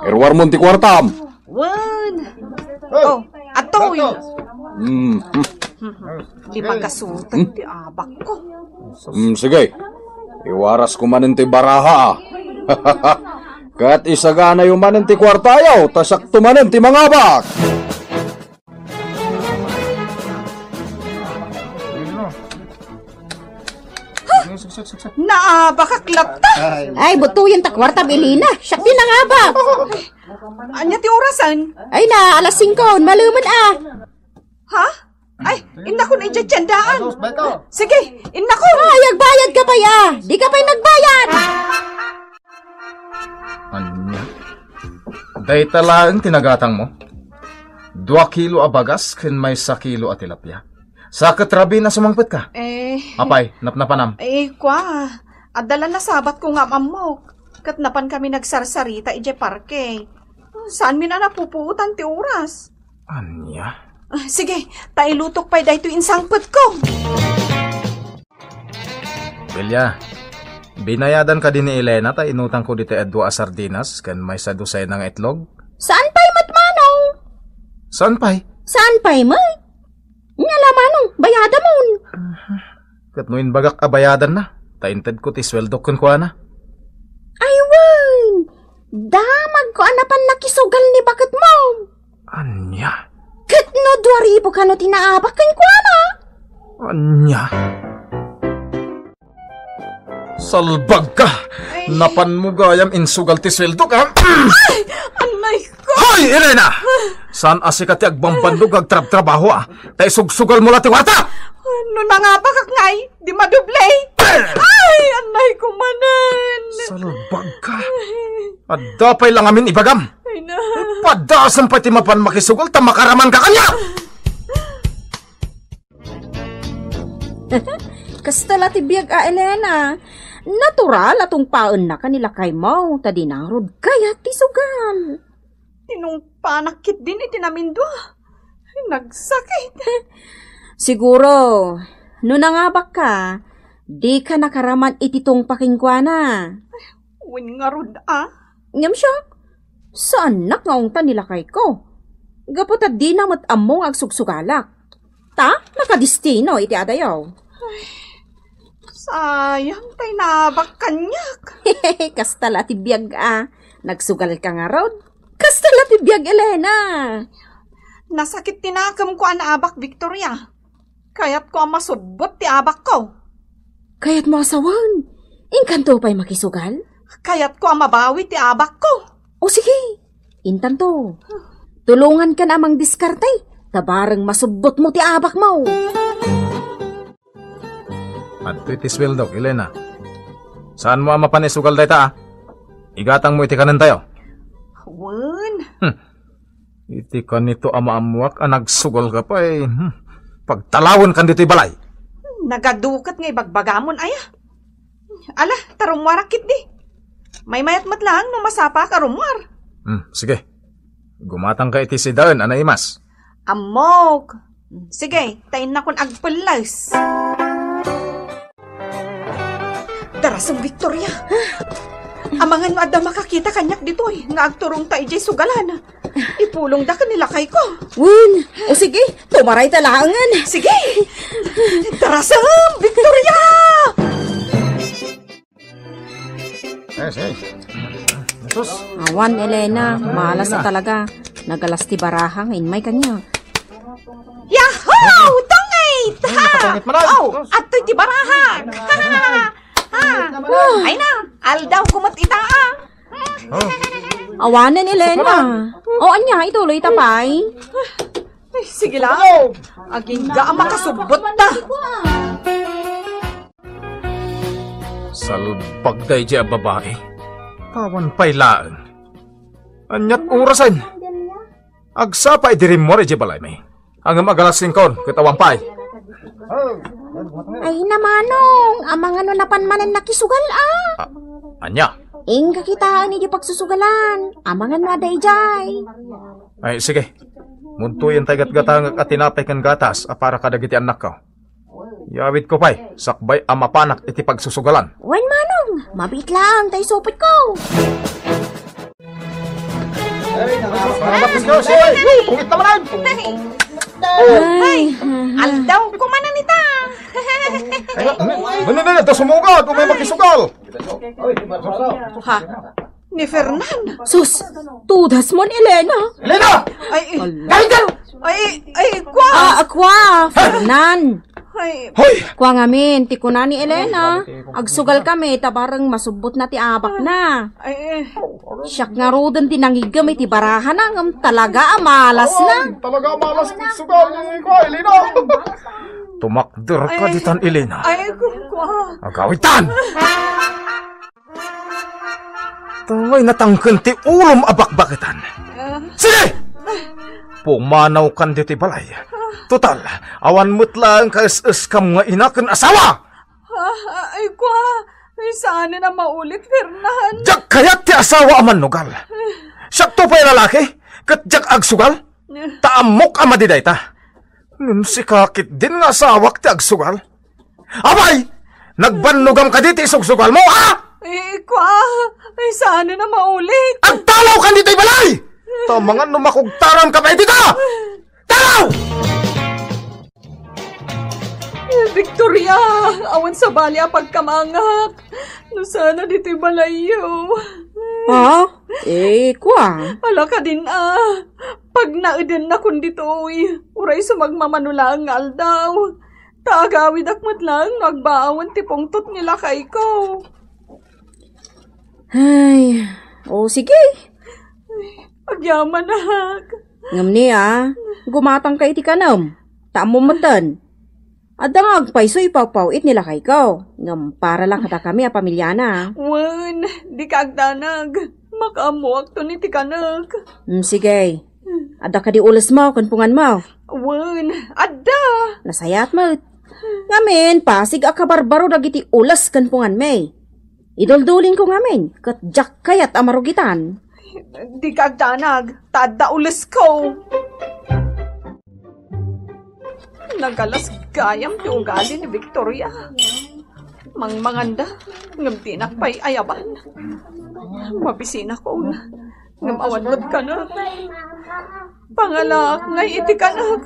Erwar mo ti kwartam. Wan. Oh, atoy. Di ba kasutan ti abak ko? Sige. Iwaras ko man ti baraha. Kat isagana yung manen ti kwartayaw, tasak tumanen ti mga bak. Naabakaklat ta! Ay, butuyin ta kwarta, Belina. Siya din ang abak. Anya ti orasan? Ay na, alas 5, maluman Ha? Ay, inna ko na ije-tsyendaan. Sige, inna ko. Ay, agbayad ka pa ya. Di ka pa'y nagbayad. Anya? Day talaang tinagatang mo? 2 kilo a bagas ken may 1 kilo a tilapia. Sa katrabi na sumangpet ka. Apay, napnapanam. Kwa. Adala na sabat ko nga mamok. Katnapan kami nagsarsarita ije parke. Saan mi na napupuutan ti oras? Anya? Sige, tailutok pa'y dahito insangpet ko. Belia, binayadan ka din ni Elena ta inutang ko dito edwa a sardinas ken may sa dusay ng itlog. Saan pa'y matmanong? Saan pa'y? Saan pa'y may? Nga lamanong, bayada mo. Katnuin bagak abayadan na. Tainted ko ti sweldo kun kwa na. Aywan! Damag ko anapan nakisugal ni bakit mo. Anya? Katno 2,000 ka no tinaabak kan kwa na. Anya? Salbag ka! Napan mo gayam insugal ti sweldo ka. Ay! Anay ko! Hoy, Elena! Saan asikati agbambandog agtrab-trabaho Tay sugsugal mo lati warta! Ano na nga bakak ngay? Di madublay! Ay! Anay ko manan! Salbag ka! Adapay lang amin ibagam! Ay na! Padasang pati mapan makisugal ta makaraman ka kanya! Kastala ti biyag Elena. Natural atong paon na kanila kay mo. Tadi narod kaya ti sugal. Tinong panakit din itinamindwa. Nagsakit. Siguro, no nangabak ka, di ka nakaraman ititong pakingkwana. Uwin nga rod Ngam siya, saan nakngaungtan nila kay ko? Gapot at di na matamong agsugsugalak. Ta, nakadistino iti adayaw. Sayang tay nabak kanyak. Kastala ti biyag nagsugal ka nga rod. Kastala ti biyag Elena. Nasakit tinakam ko ang abak, Victoria. Kaya't ko ang masudbot ti abak ko. Kaya't mo asawan. Inkanto pa'y makisugal? Kaya't ko ang mabawi ti abak ko. O sige, intanto. Tulungan ka namang diskartay. Tabarang masubot mo ti abak mo. At iti sweldo, Elena. Saan mo mapanisugal day ta Igatang mo iti kanan tayo. Wan. Iti ka nito amaamuak nagsugal ka pa pagtalawon kan dito'y balay. Nagadukat nga ibagbagamon aya. Ala, tarumwarakit di. May mayat matlang no masapa karumwar. Sige. Gumatang ka iti si daan, Imas. Amok. Sige, tayin na kun agpalas. Darasong Victoria. Amangan mo adda makakita kanyak dito nga agturong ta ijay sugalan. Ipulong da kanila kay ko. Win, o sige, tumaray talangan. Sige. Darasong Victoria! Jesus. Awan, Elena, malas na talaga. Nagalas ti barahang in may kanya. Yahoo! Tongay! Pangit manay. Ato'y ti barahag. Ay na, aldaw kumat itaa. Awanan ni Elena. O anya, ituloy tapay. Ay, sige lang. Aging ga makasubot ta. Salpag day di babae. Tawan pa'y laan. Anyat orasan. Agsapay dirim mo rin di balay may. Ang magalas lingkon, kitawang pa'y. Ay namanong, amang ano napanmanan nakisugal Anya? Ing kakitaan ni di pagsusugalan. Amangan na day jay. Ay, sige. Muntuyan tayo gat-gatang at tinapay kan gatas para kadagiti anak ko. Yawit ko pa'y, sakbay amapanak iti pagsusugalan. Wan manong, mabit lang tayo supot ko. Pungit naman Ay, Aldaw kumananita. Maninin, ito sumugat. Kung may makisugal. Ha? Ni Fernan. sus, tudas mo ni Elena. Elena! Ay, kwa. Akwa, Fernan. Ay, Hoy! Kwa ngamin, ti kuna ni Elena. Agsugal kami, tabarang masubot na ti abak na. ay, Siyak nga rodan tinangigam iti barahan na ngam talaga amalas na. Talaga malas sugal ko, Elena. Tumakder ka ditan, Elena. ay, kwa. Agawitan! Tungay natangkan ti ulom abakbakitan. Sige! Pumanaw kan diti balay. Total, awan mo't lang kais-is kam nga inakan asawa! Ay, kwa. Ay, sana na maulit, Fernan. Jak kayat ti asawa aman nugal. Siyak to pa'y lalaki, kat jak agsugal. Taamok ama diday ta. Nun si kakit din nga asawak ti agsugal. Abay! Nagbanugam ka diti isugsugal mo, ha? Ay, kwa. Ay, sana na maulit. Agtalaw ka dito'y balay! Tamangan numakugtaran ka pa dito! Talaw! Victoria, awan sa bali pagkamangak. No sana dito'y balayo. Ha? Kwa. Ala ka din Pag naudin na kun dito'y, uray sumagmamanulang aldaw. Tagawid akmat lang, nagbaawan tipong tot nila kay ko. Ay, sige. Agyaman na. Ngam ni gumatang ka iti kanam. Taamo matan. Adang agpaiso ipawpawit nila kay ko. Ngam para lang kata kami pamilya na. Wan, di ka agdanag. Makamuak to ni tikanag. Sige. Ada ka di ulas mo, kanpungan mo. Wan, ada. Nasayat mo. Ngamin, pasig akabarbaro dagiti ulas kanpungan may. Idoldulin ko ngamin, kat jak kayat amarugitan. Di ka agdanag. Tada ulas ko. Nagalas gayam ti ugali ni Victoria. Mangmanganda, ngam tinakpay ayaban. Mabisina ko na, ngam awanod ka na. Pangalak ngay iti kanag.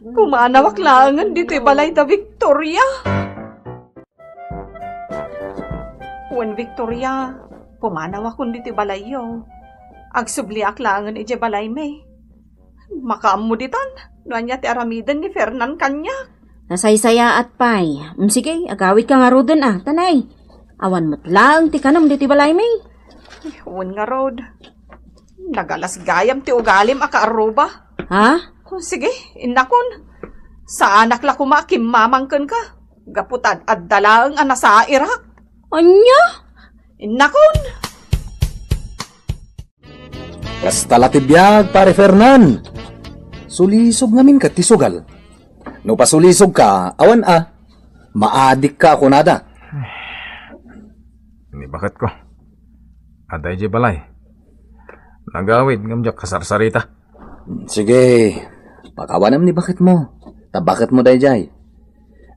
Pumanawak langan dito'y balay da Victoria. When Victoria, pumanawak kun dito'y balay yo. Agsubliak langan iti balay may. Makaam mo ditan, nuanya ti aramidan ni Fernan kanya. Nasaysaya at pay. Sige, agawit ka nga rodan tanay. Awan mo't lang, ti kanam diti balay may. Huwag nga rod. Nagalas gayam ti ugalim akaaruba. Ha? Sige, inakon. Sa anak la kumakim mamangkan ka. Gaputad at dalaang anasa Iraq. Anya? Inakon. Kasta latibiyag, pare Fernan. Sulisog ngamin ka, tisugal. No pasulisog ka, awan maadik ka ako nada. Ini bakit ko? Aday di balay. Nagawid ngam jak kasarsarita. Sige, pakawanam ni bakit mo. Bakit mo dayjay.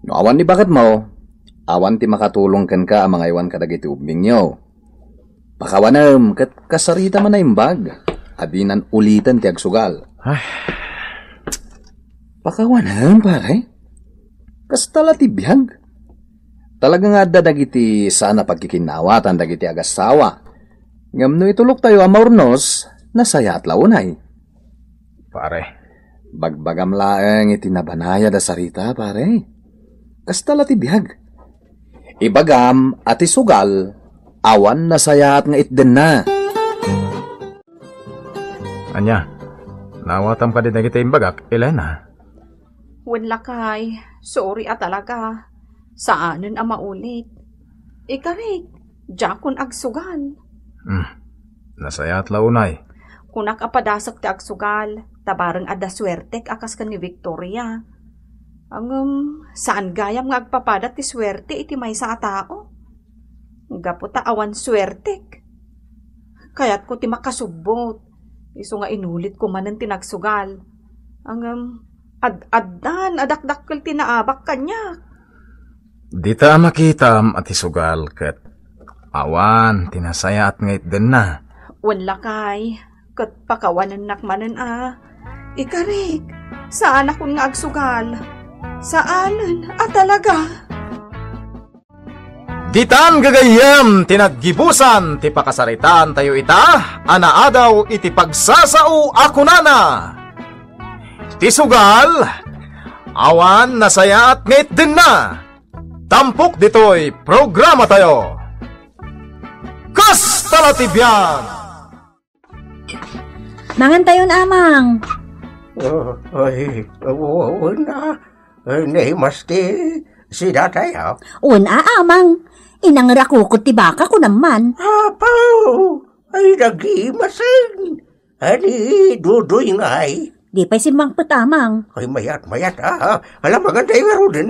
No awan ni bakit mo, awan ti makatulong kan ka ang mga iwan kadagiti ubing nyo. Pakawanam, kat kasarita man na imbag. Adinan ulitan ti agsugal. Ay. Pakawanam, pare. Kastala ti biyag. Talaga nga dadagiti sana pagkikinawatan dagiti agasawa. Ngam no itulok tayo amaurnos, nasaya at launay. Pare, Bagbagam laeng itinabanaya da sarita, pare. Kasta latibiyag. Ibagam at isugal, awan na sayat nga itden na. Anya, nawatam ka din na kita imbagak, Elena. Wala kay, sorry talaga. Saanan ang maulit? Ikarik, jakon agsugal. Nasayat launay. Kunak apadasak ti agsugal, tabarang ada swerte akas ka ni Victoria. Saan gayam nga agpapadat ti swerte iti may sa tao? Gaputa awan swerte. Kaya't ko ti makasubot. Iso nga inulit ko manan tinagsugal. Addan, adakdakkel tinaabak kanya. Dita makitam at isugal ket awan tinasaya at ngait din na. Wala kay, ket pakawanan nakmanan Ikarik, saan akong nga agsugal? Saanan talaga? Ditan gagayam tinaggibusan ti pakasaritan tayo ita, anaadaw iti pagsasao ako nana. Ti sugal, awan nasaya at ngait din na. Tampok dito'y programa tayo. Kastalatibyan! Mangan tayo na, amang. Una. Nahimasti si datay, Una, amang. Inangrakukot ti baka ko naman. Apaw! Ay, nagimasin. Ani, dudoy nga ay. Di pa'y simang patamang. Ay, mayat, alam, maganda yung aro din,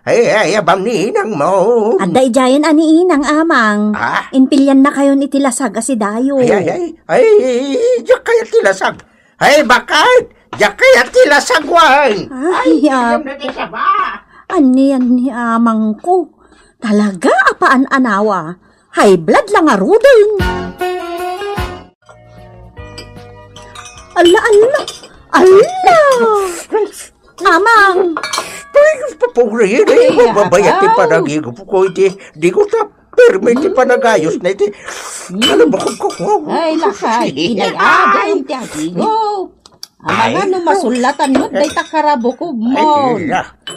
Ay, abang ni inang mo. Aday jayan ani inang amang. Inpilyan na kayo ni tilasag si Dayo. Ay, diyak kaya tilasag. Ay, bakit? Diyak kaya tilasag, wang. Ay, ani amang ko. Talaga apaan anawa. High blood lang aro din. Ala. Amang! Ay, papuri, mababayat pa nagigop ko iti. Di ko ta permit pa nagayos na iti. Ano ba ko? Ay, lakay, inayagay iti agigo. Amang masulatan mo, day takarabukob mo.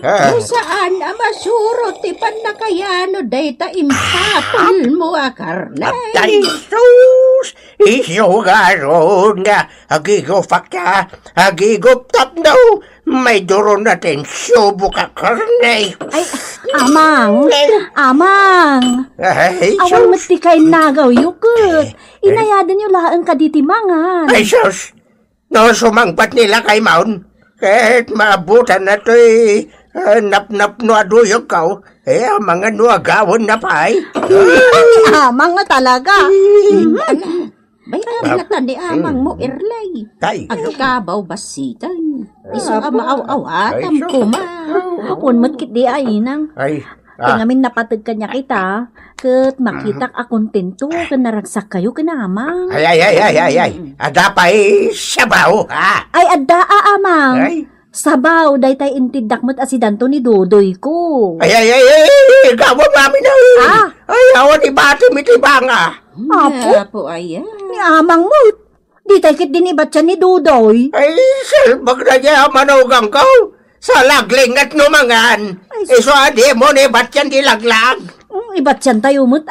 Kung saan amasurot, ipan na kayano, day ta impapul mo akarnay. Ay, sus! Isugaron nga, agigop ka, agigop tap daw, may duro natin subo ka karnay. Ay, amang! Awan mati kay nagaw yukot. Inayadan yung laang kaditimangan. Ay, sus! No, sumangpat nila kay Maun. Kahit maabutan na to'y nap-nap no aduyog ka. Mga nuagawon na pa ay. Amang nga talaga. Bayan na tani amang mo irlay. Agkabaw basitan. Isang amaaw-awatam kuma. Unmat kit di ay inang. Tingamin napatag kanya kita. Kat makitak akong tento kan naragsak kayo kanamang. Ay. Ada pa'y sabaw, ha? Ay, ada amang. Sabaw, day tay intidak mo't asidanto ni Dodoy ko. Ay, gawang namin na. Ay, awan ibati mitibang, Apo, ay. Ni amang mo. Di tay kit dinibat siya ni Dodoy. Ay, salbag na niya manugang ko. Sa lagling at numangan. Iso adi mo ni ba't yan dilaglag? Iba't yan tayo mo't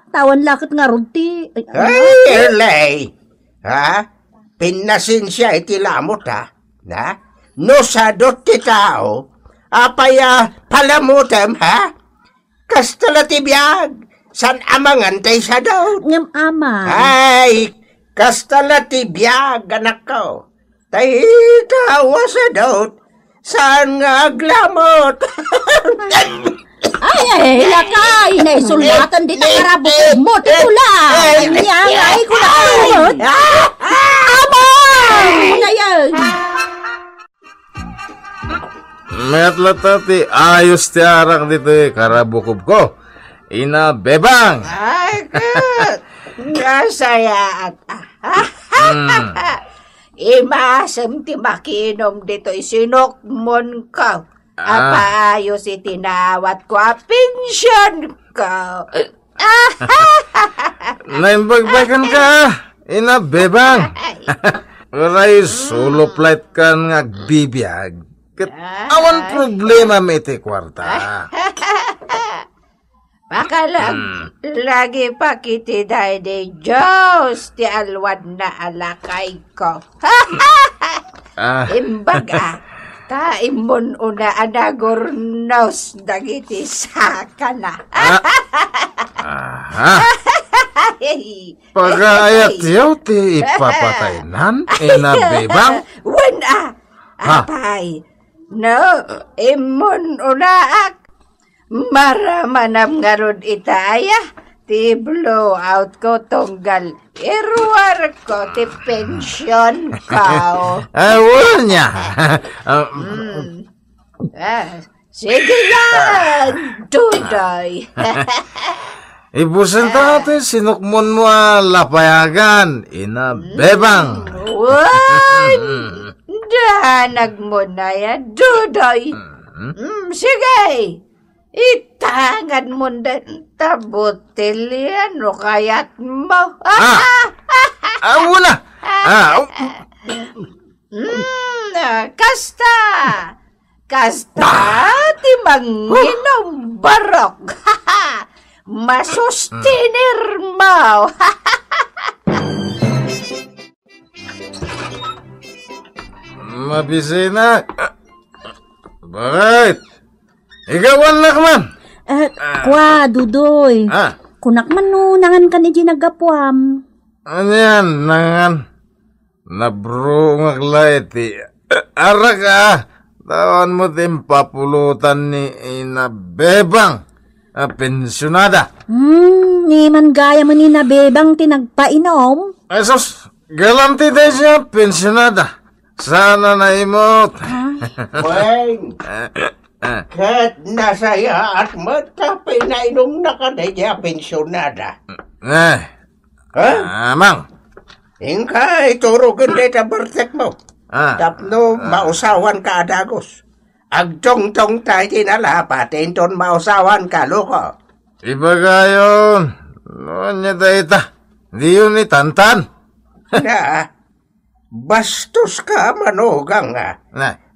tawan lakit nga runti. Ay, Erlay. Pinasin siya itilamot, No sadot ti tao. Apaya palamutem, Kastalatibiyag. San amangan tay sa daw? Ngam ama. Ay, kastalatibiyag, anak ko. Tay tawa sa daw. Saan nga aglamot? Ay, lakay, naisulatan di takarabukod mo, titula. Ay, ko na amot. Abang! Ngayon. Metlatati, ayos ti arang dito karabukob ko. Ina bebang. Ay, good. Nasaya at Imasem ti makinom dito isinokmon ka. Apayos itinawat ko a pensyon ka. Naimbagbagan ka, ina bebang. Aray, solo flight ka nga bibiyag. Awan problema may ti kwarta. Makalag, lagi pa kiti dahi di Diyos, ti alwad na alakay ko. Imbaga, ta imon una anagornos dagiti saka na. Pagayat yaw ti ipapatay nan, inabibang. Wala, apay, no, imon unaak. Maramanam nga ron itaya, ti blow out ko tunggal, irwar ko ti pension ko. Wala niya. Sige yan, Dudoy. Ibusan natin, sinukmon mo lapayagan, inabebang. Wan, danag mo na yan, Dudoy. Sige. Itangan mo din tabutil yan o kaya't mo. Wala. Kasta. Kasta, ti manginom barok. Masustinir mo. Mabisina. Bakit? Ikaw anak man. Kwa, Dudoy. Kunak man no, nangan ka ni ginagapuam. Ano yan, nangan? Nabro ngaglay ti. Arak tawan mo din papulutan ni inabebang. Pensyonada. Ni man gaya mo ni nabebang tinagpainom. Sus, galanti tayo siya, pensyonada. Sana na imot. Weng! Kat nasaya at matapay na inom na ka na niya pensyonada. Mang. Ingka, iturugan na itabartek mo. Tapno, mausawan ka adagos. Agtong-tong tayo tinalapat, inton mausawan ka, loko. Iba gayon. Noon niya dahita. Di yun ni Tantan. Bastos ka manugang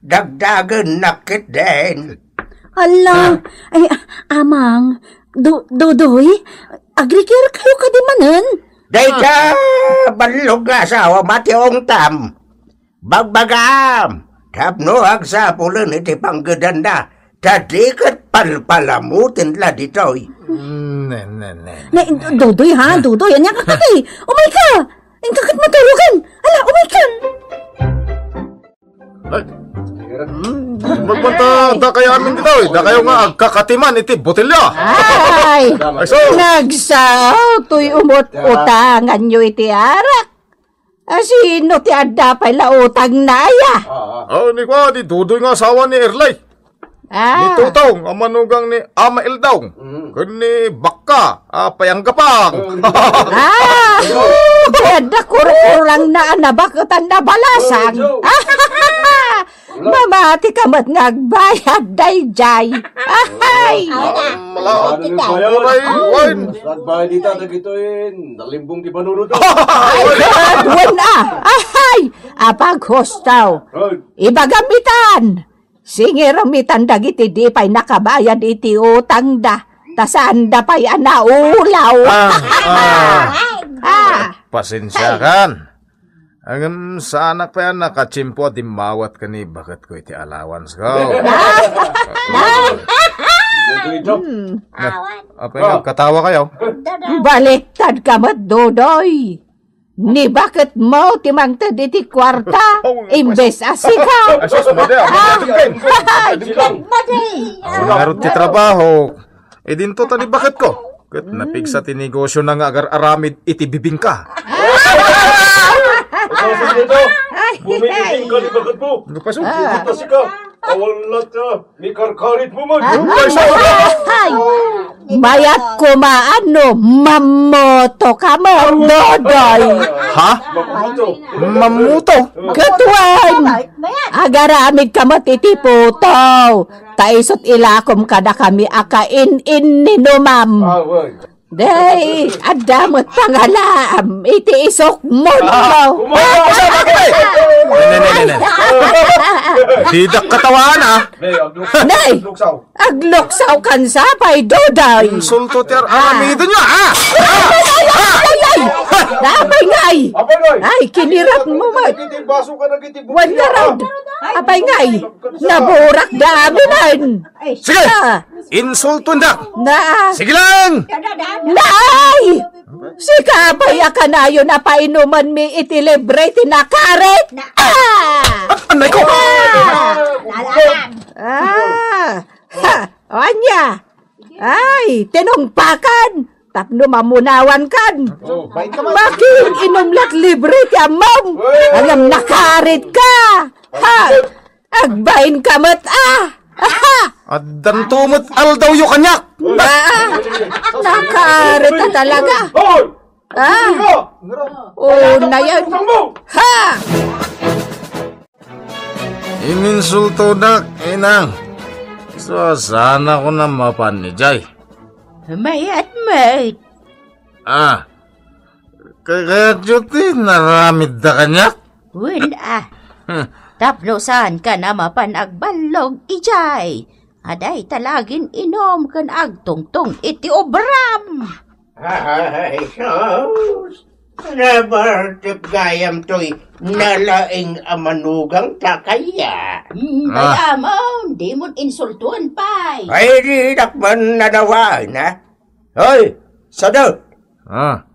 dagdagan nakit din. Ala, ay, amang, Dudoy, agrikir kayo ka di manan. Dahita, balog nga asawa mationg tam. Bagbagam, tapno agsapulan iti panggedanda, tadikat palpalamutin la ditoy. Dudoy ha, Dudoy, yan ka kagay. Umay ka, ang kakat matulugan. Ala, umay ka. Magpunta, da kaya amin dito da kayo nga agkakatiman iti botelya. Ay, nagsaw, tuy umut-utangan nyo iti arak. Sino ti adda pa'y lautang na aya? Ni kwa, di Dudoy nga asawa ni Erlay. Ni Tutong, ang manugang ni Ama Eldong. Ni Bakka, payanggapang. Kaya kurang na anabakatan na balasang. Mamati ka mat ngagbayad dayjay. Ahay! Nagbayad dita na gitoin. Nalimbong di panunod. Ay, ahay! Apag hostaw. Ibagamitan. Singiramitan dagiti di pa'y nakabayad iti utang da. Tasaan da pa'y anaulaw. Pasensya kan. Agam sa anak pa yan nakachimpo at imawat ka ni bakit ko iti allowance ko. Apa yung katawa kayo? Baliktad ka mat, Dudoy. Ni bakit mo timangtad iti kwarta imbes asikaw. Narot ti trabaho. Dinto tani bakit ko? Kat napigsa ti negosyo na nga agar aramid iti bibingka. Bumiting ka ni bakit po? Bumitas ka. Awalat ka. Ni karkarit mo man. Mayat ko maano, mamoto ka mo, Dudoy. Ha? Mamuto? Katuan! Agaramid ka mo titiputo. Taisot ilakom ka na kami akain-in ni numam. Day, adamot pangalam, iti isok mo. Didak katawan, ha? Nay, agloksaw kan sa pay doday. Insulto ti aramido niya, ha? Ay! Napay ngay! Ay, kinirat mo mat. Wala raw. Apay ngay, naburak dami man. Sige! Insulto na! Sige lang! Nay! Si kapay akanayo na painuman mi itilibre tinakaret. Anay ko! Anya! Ay, tinungpakan! Tapno mamunawan kan! Makin inumlat libre ti amam! Alam nakarit ka! Ha! Agbain kamat Adan tumot aldaw yu kanyak! Nakarit na talaga! Na yan! Ha! Ininsulto na, inang. So, sana ko na mapanijay. Mayat, mate. Kaya juti, naramid da kanyak? Wala. Tapno saan ka na mapanagbalog, ijay. Aday talagin inom kan agtungtong iti obram. Ay, sos. Nabartip gayam to'y nalaing amanugang takaya. Bayamon, di mo insultuan pa'y. Ay, di nakman nanawaan, ha? Hoy, sadot.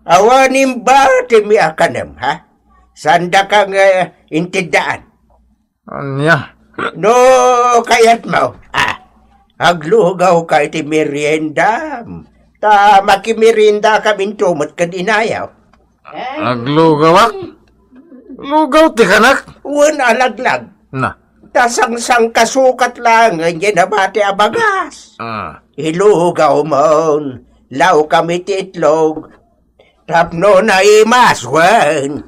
Awanin ba timi akanem, ha? Sanda kang intindaan. Anya? No, kayat mo, aglugaw ka iti merienda. Ta makimerienda kaming tumot kan inayaw. Aglugaw? Lugaw ti kanak? Uwan alaglag. Na? Tasang-sang kasukat lang ang ginabati abagas. Ilugaw mo, law kami titlog. Tapno na imaswan.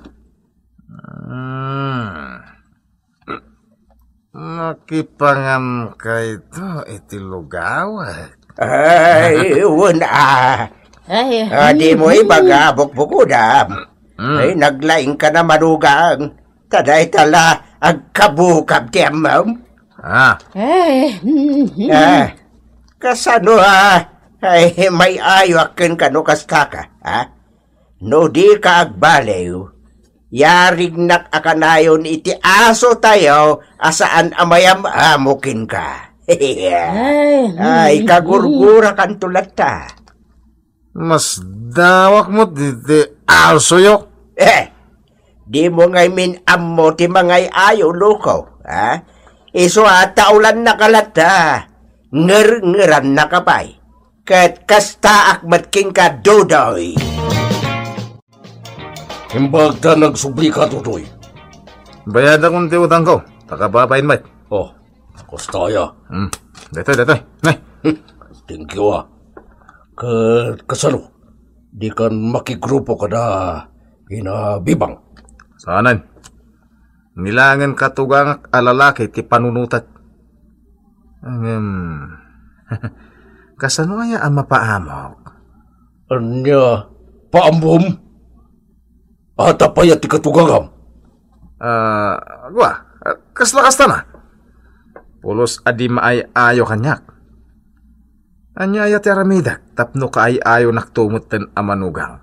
Nakipangam ka ito, itilugaw. Ay, wala. Di mo ibaga bukbukudam. Ay, naglaing ka na manugang. Taday tala, agkabukab tiyamam. Kasano ay may ayakin ka no kastaka, ha? No di ka agbalew. Yarig nak akanayon iti aso tayo asaan amayam amukin ka. Ay, kagurgura kan tulat ta. Mas dawak mo diti aso yo. Di mo ngay min ammo ti mangay ayo loko, ha? Iso taulan na kalata, ngeran na kapay, kat kasta akmat king ka dodoy. Himbag ta nagsubli ka, Tutoy. Bayad akong ti utang ko, takababain mait. Kostaya. Detoy. Nay. Thank you, kasano, di kan makigrupo ka na inabibang. Saanan? Nilangan katugang alalaki ti panunutat. Kasano kaya ang mapaamok? Anya, paambom? Ata payat ti katugangam? Kasla na. Pulos adi maay-ayo kanyak. Anya ayat yaramidak, tapno ka ay-ayo naktumot ten amanugang.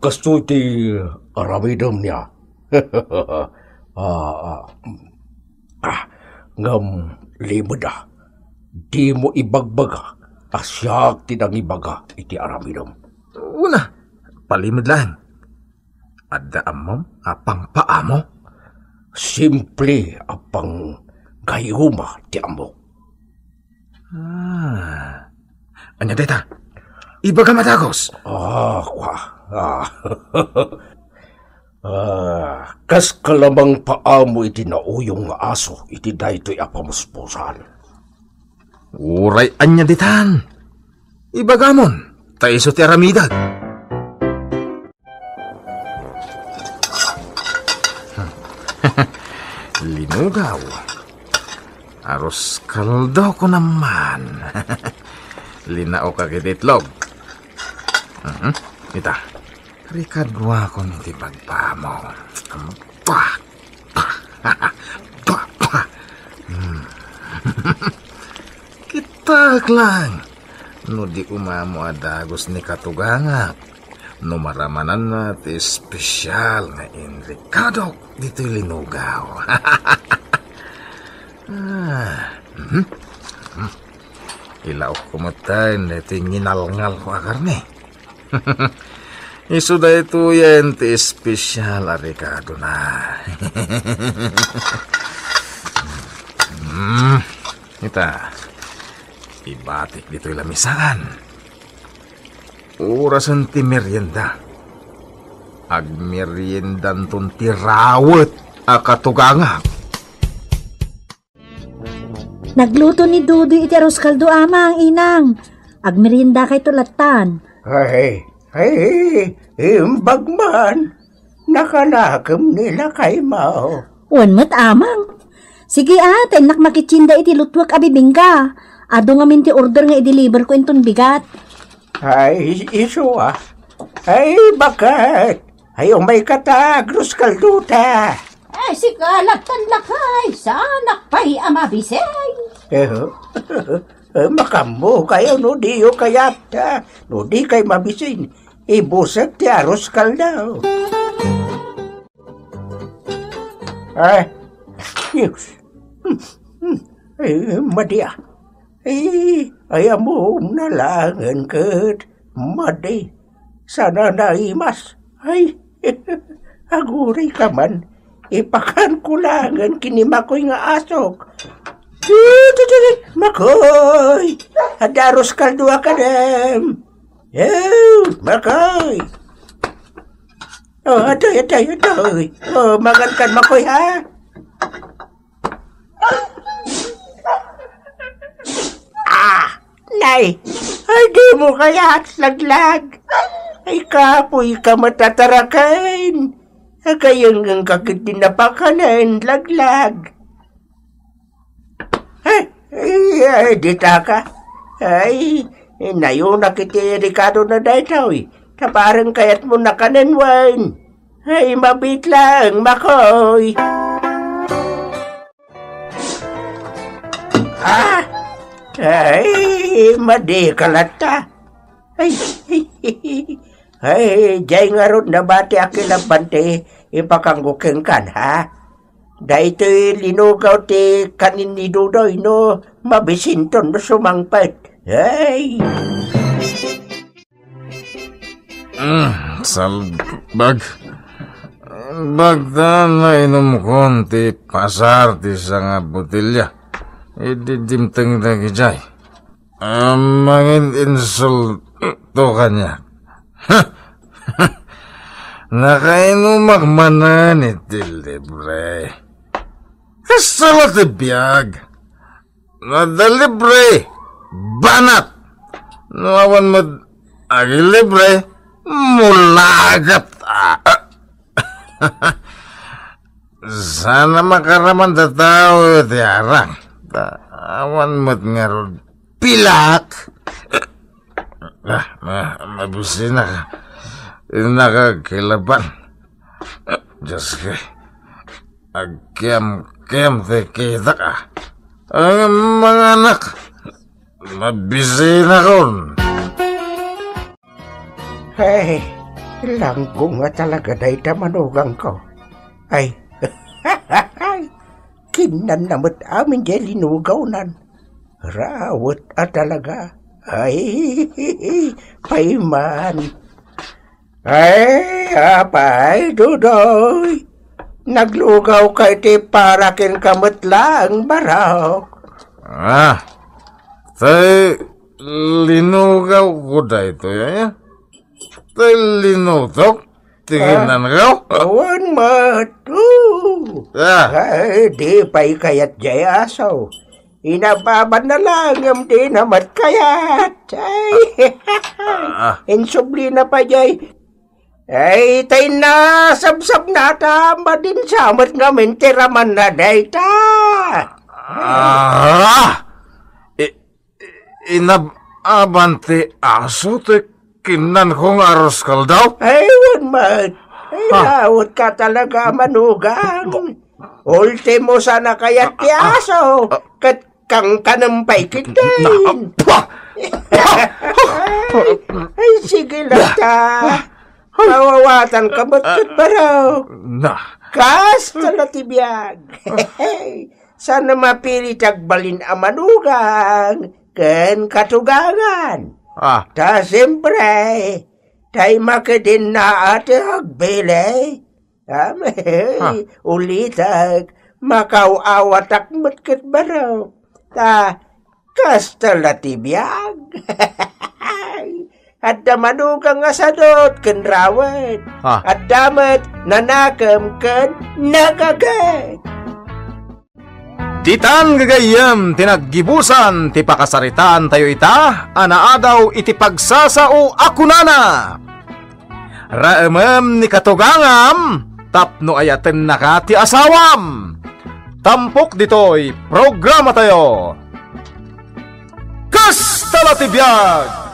Kasto ti aramidam niya. Ngam limod di mo ibagbaga, asyak tinang ibaga iti aramidam. Una, palimod lang. Adda amom, apang paamo? Simple apang gayuma ti amok. Anya deta, ibaga matagos. Kas kalamang paamo iti nauyong nga aso, iti daytoy apamuspusan. Uray anya detan. Ibagamon, taiso ti aramidag. Linugaw. Aros kaldo ko naman. Linao ka kititlog. Ita, rikadwa ko niti pagpamo. Kitag lang. No di umamo adagos ni katugangak. No maramanan na ti espesyal nga inrikadok dito linugaw. Ilaw kumatayin na ito nginalngal ko akarni. Isu da ito yan ti espesyal arikado na. Ita, ibatik dito ilamisaan. Orasan ti merienda. Ag meriendan ton ti rawet akatugangak. Nagluto ni Dudu iti arroz kaldo ama ang inang. Agmerinda kay tulatan. Ay, imbagman. Nakalakam nila kay Mao. Unmat amang. Sige ate, nak makitsinda iti lutwak abibingka. Ado nga minti order nga i-deliver ko inton bigat. Ay, iso ah. Ay, bakit? Ay, umay katag, arroz kaldo ta. Ay, sikalatan lakay, sanak pa'y amabisay. Makamu kayo no di yo kayata. No di kay mabisin. Ibusak ti arroz kaldo. Ay, Madia. Ay, amo nalangan ket. Madi. Sana naimas. Ay, aguray ka man. Ipakan kulangan kinimakoy nga asok. Makoy! Ada arroz kaldo ka dem. Makoy! Oh, adoy. Oh, magan kan makoy ha? Nay! Ay, di mo kaya at laglag. Ay, kapoy ka matatarakain. Kayang ang kakit dinapakanan, laglag. Ay, dita ka. Ay, nayo nakiti Ricardo na daytaw eh. Taparang kayat mo na kanenwan. Ay, mabit lang, makoy. Ay, madi kalata. Ay, jay nga ron na bati akilang bante. Ipakanggukin kan, ha? Dahil ito'y linugaw ti kanin ni Dudoy, no? Mabisinton na sumangpat. Ay! Salbag. Bagda na inom konti pasar ti sa nga botilya. Ididimtang dagi jay. Mangin insult to kanya. Nakainumak manan iti libre. Kasala ti biyag. Nadalibre. Banat. Nawawan mo agi libre. Mulagat. Sana makaraman ta tao iti arang. Awan mo't nga ron pilak. Mabusin na ka. Nakakilaban. Diyos ka. Agkiam-kiam te kita ka. Ang mga anak. Mabisi na kon. Hey, langgo nga talaga dahi tamanugang ko. Ay, kinan namat amin dyan linugawnan. Rawat at talaga. Ay, paiman. Ay, apay, Dudoy. Naglugaw ka iti parakin kamot lang, barok. Tay, linugaw ko da ito, ya? Tay, linutok? Tinginan ka? Awan matu. Ay, di pa'y kayat jay asaw. Inababan na lang ang di namat kayat. Ay, insubli na pa jay. Ay, tay na, sabsab na tama din samat nga mentiraman na day ta. Inabante aso te kinan kong arroz kaldaw? Ay, wan mat. Lawot ka talaga, manugang. Ultimo sana kaya tiyaso. Kat kang kanampay kitin. Ay, sige lang ta. Mawawatan ka ba't ba raw? Kas talatibiyag. Sana mapilit agbalin ang manugang. Ken katugangan. Ta siyempre. Tay makadin na ate agbele. Ulitag. Makaw-awat akmat kat ba raw? Ta, kastalatibiyag. At damanugang asadot kan rawat. At damat nanakam kan nagagay. Ditan gagayam tinaggibusan ti pakasaritan tayo ita, anaadaw iti pagsasao akunana. Raemem ni katugangam, tapno ayaten naka ti asawam. Tampok ditoy programa tayo. Kastalatibiyag!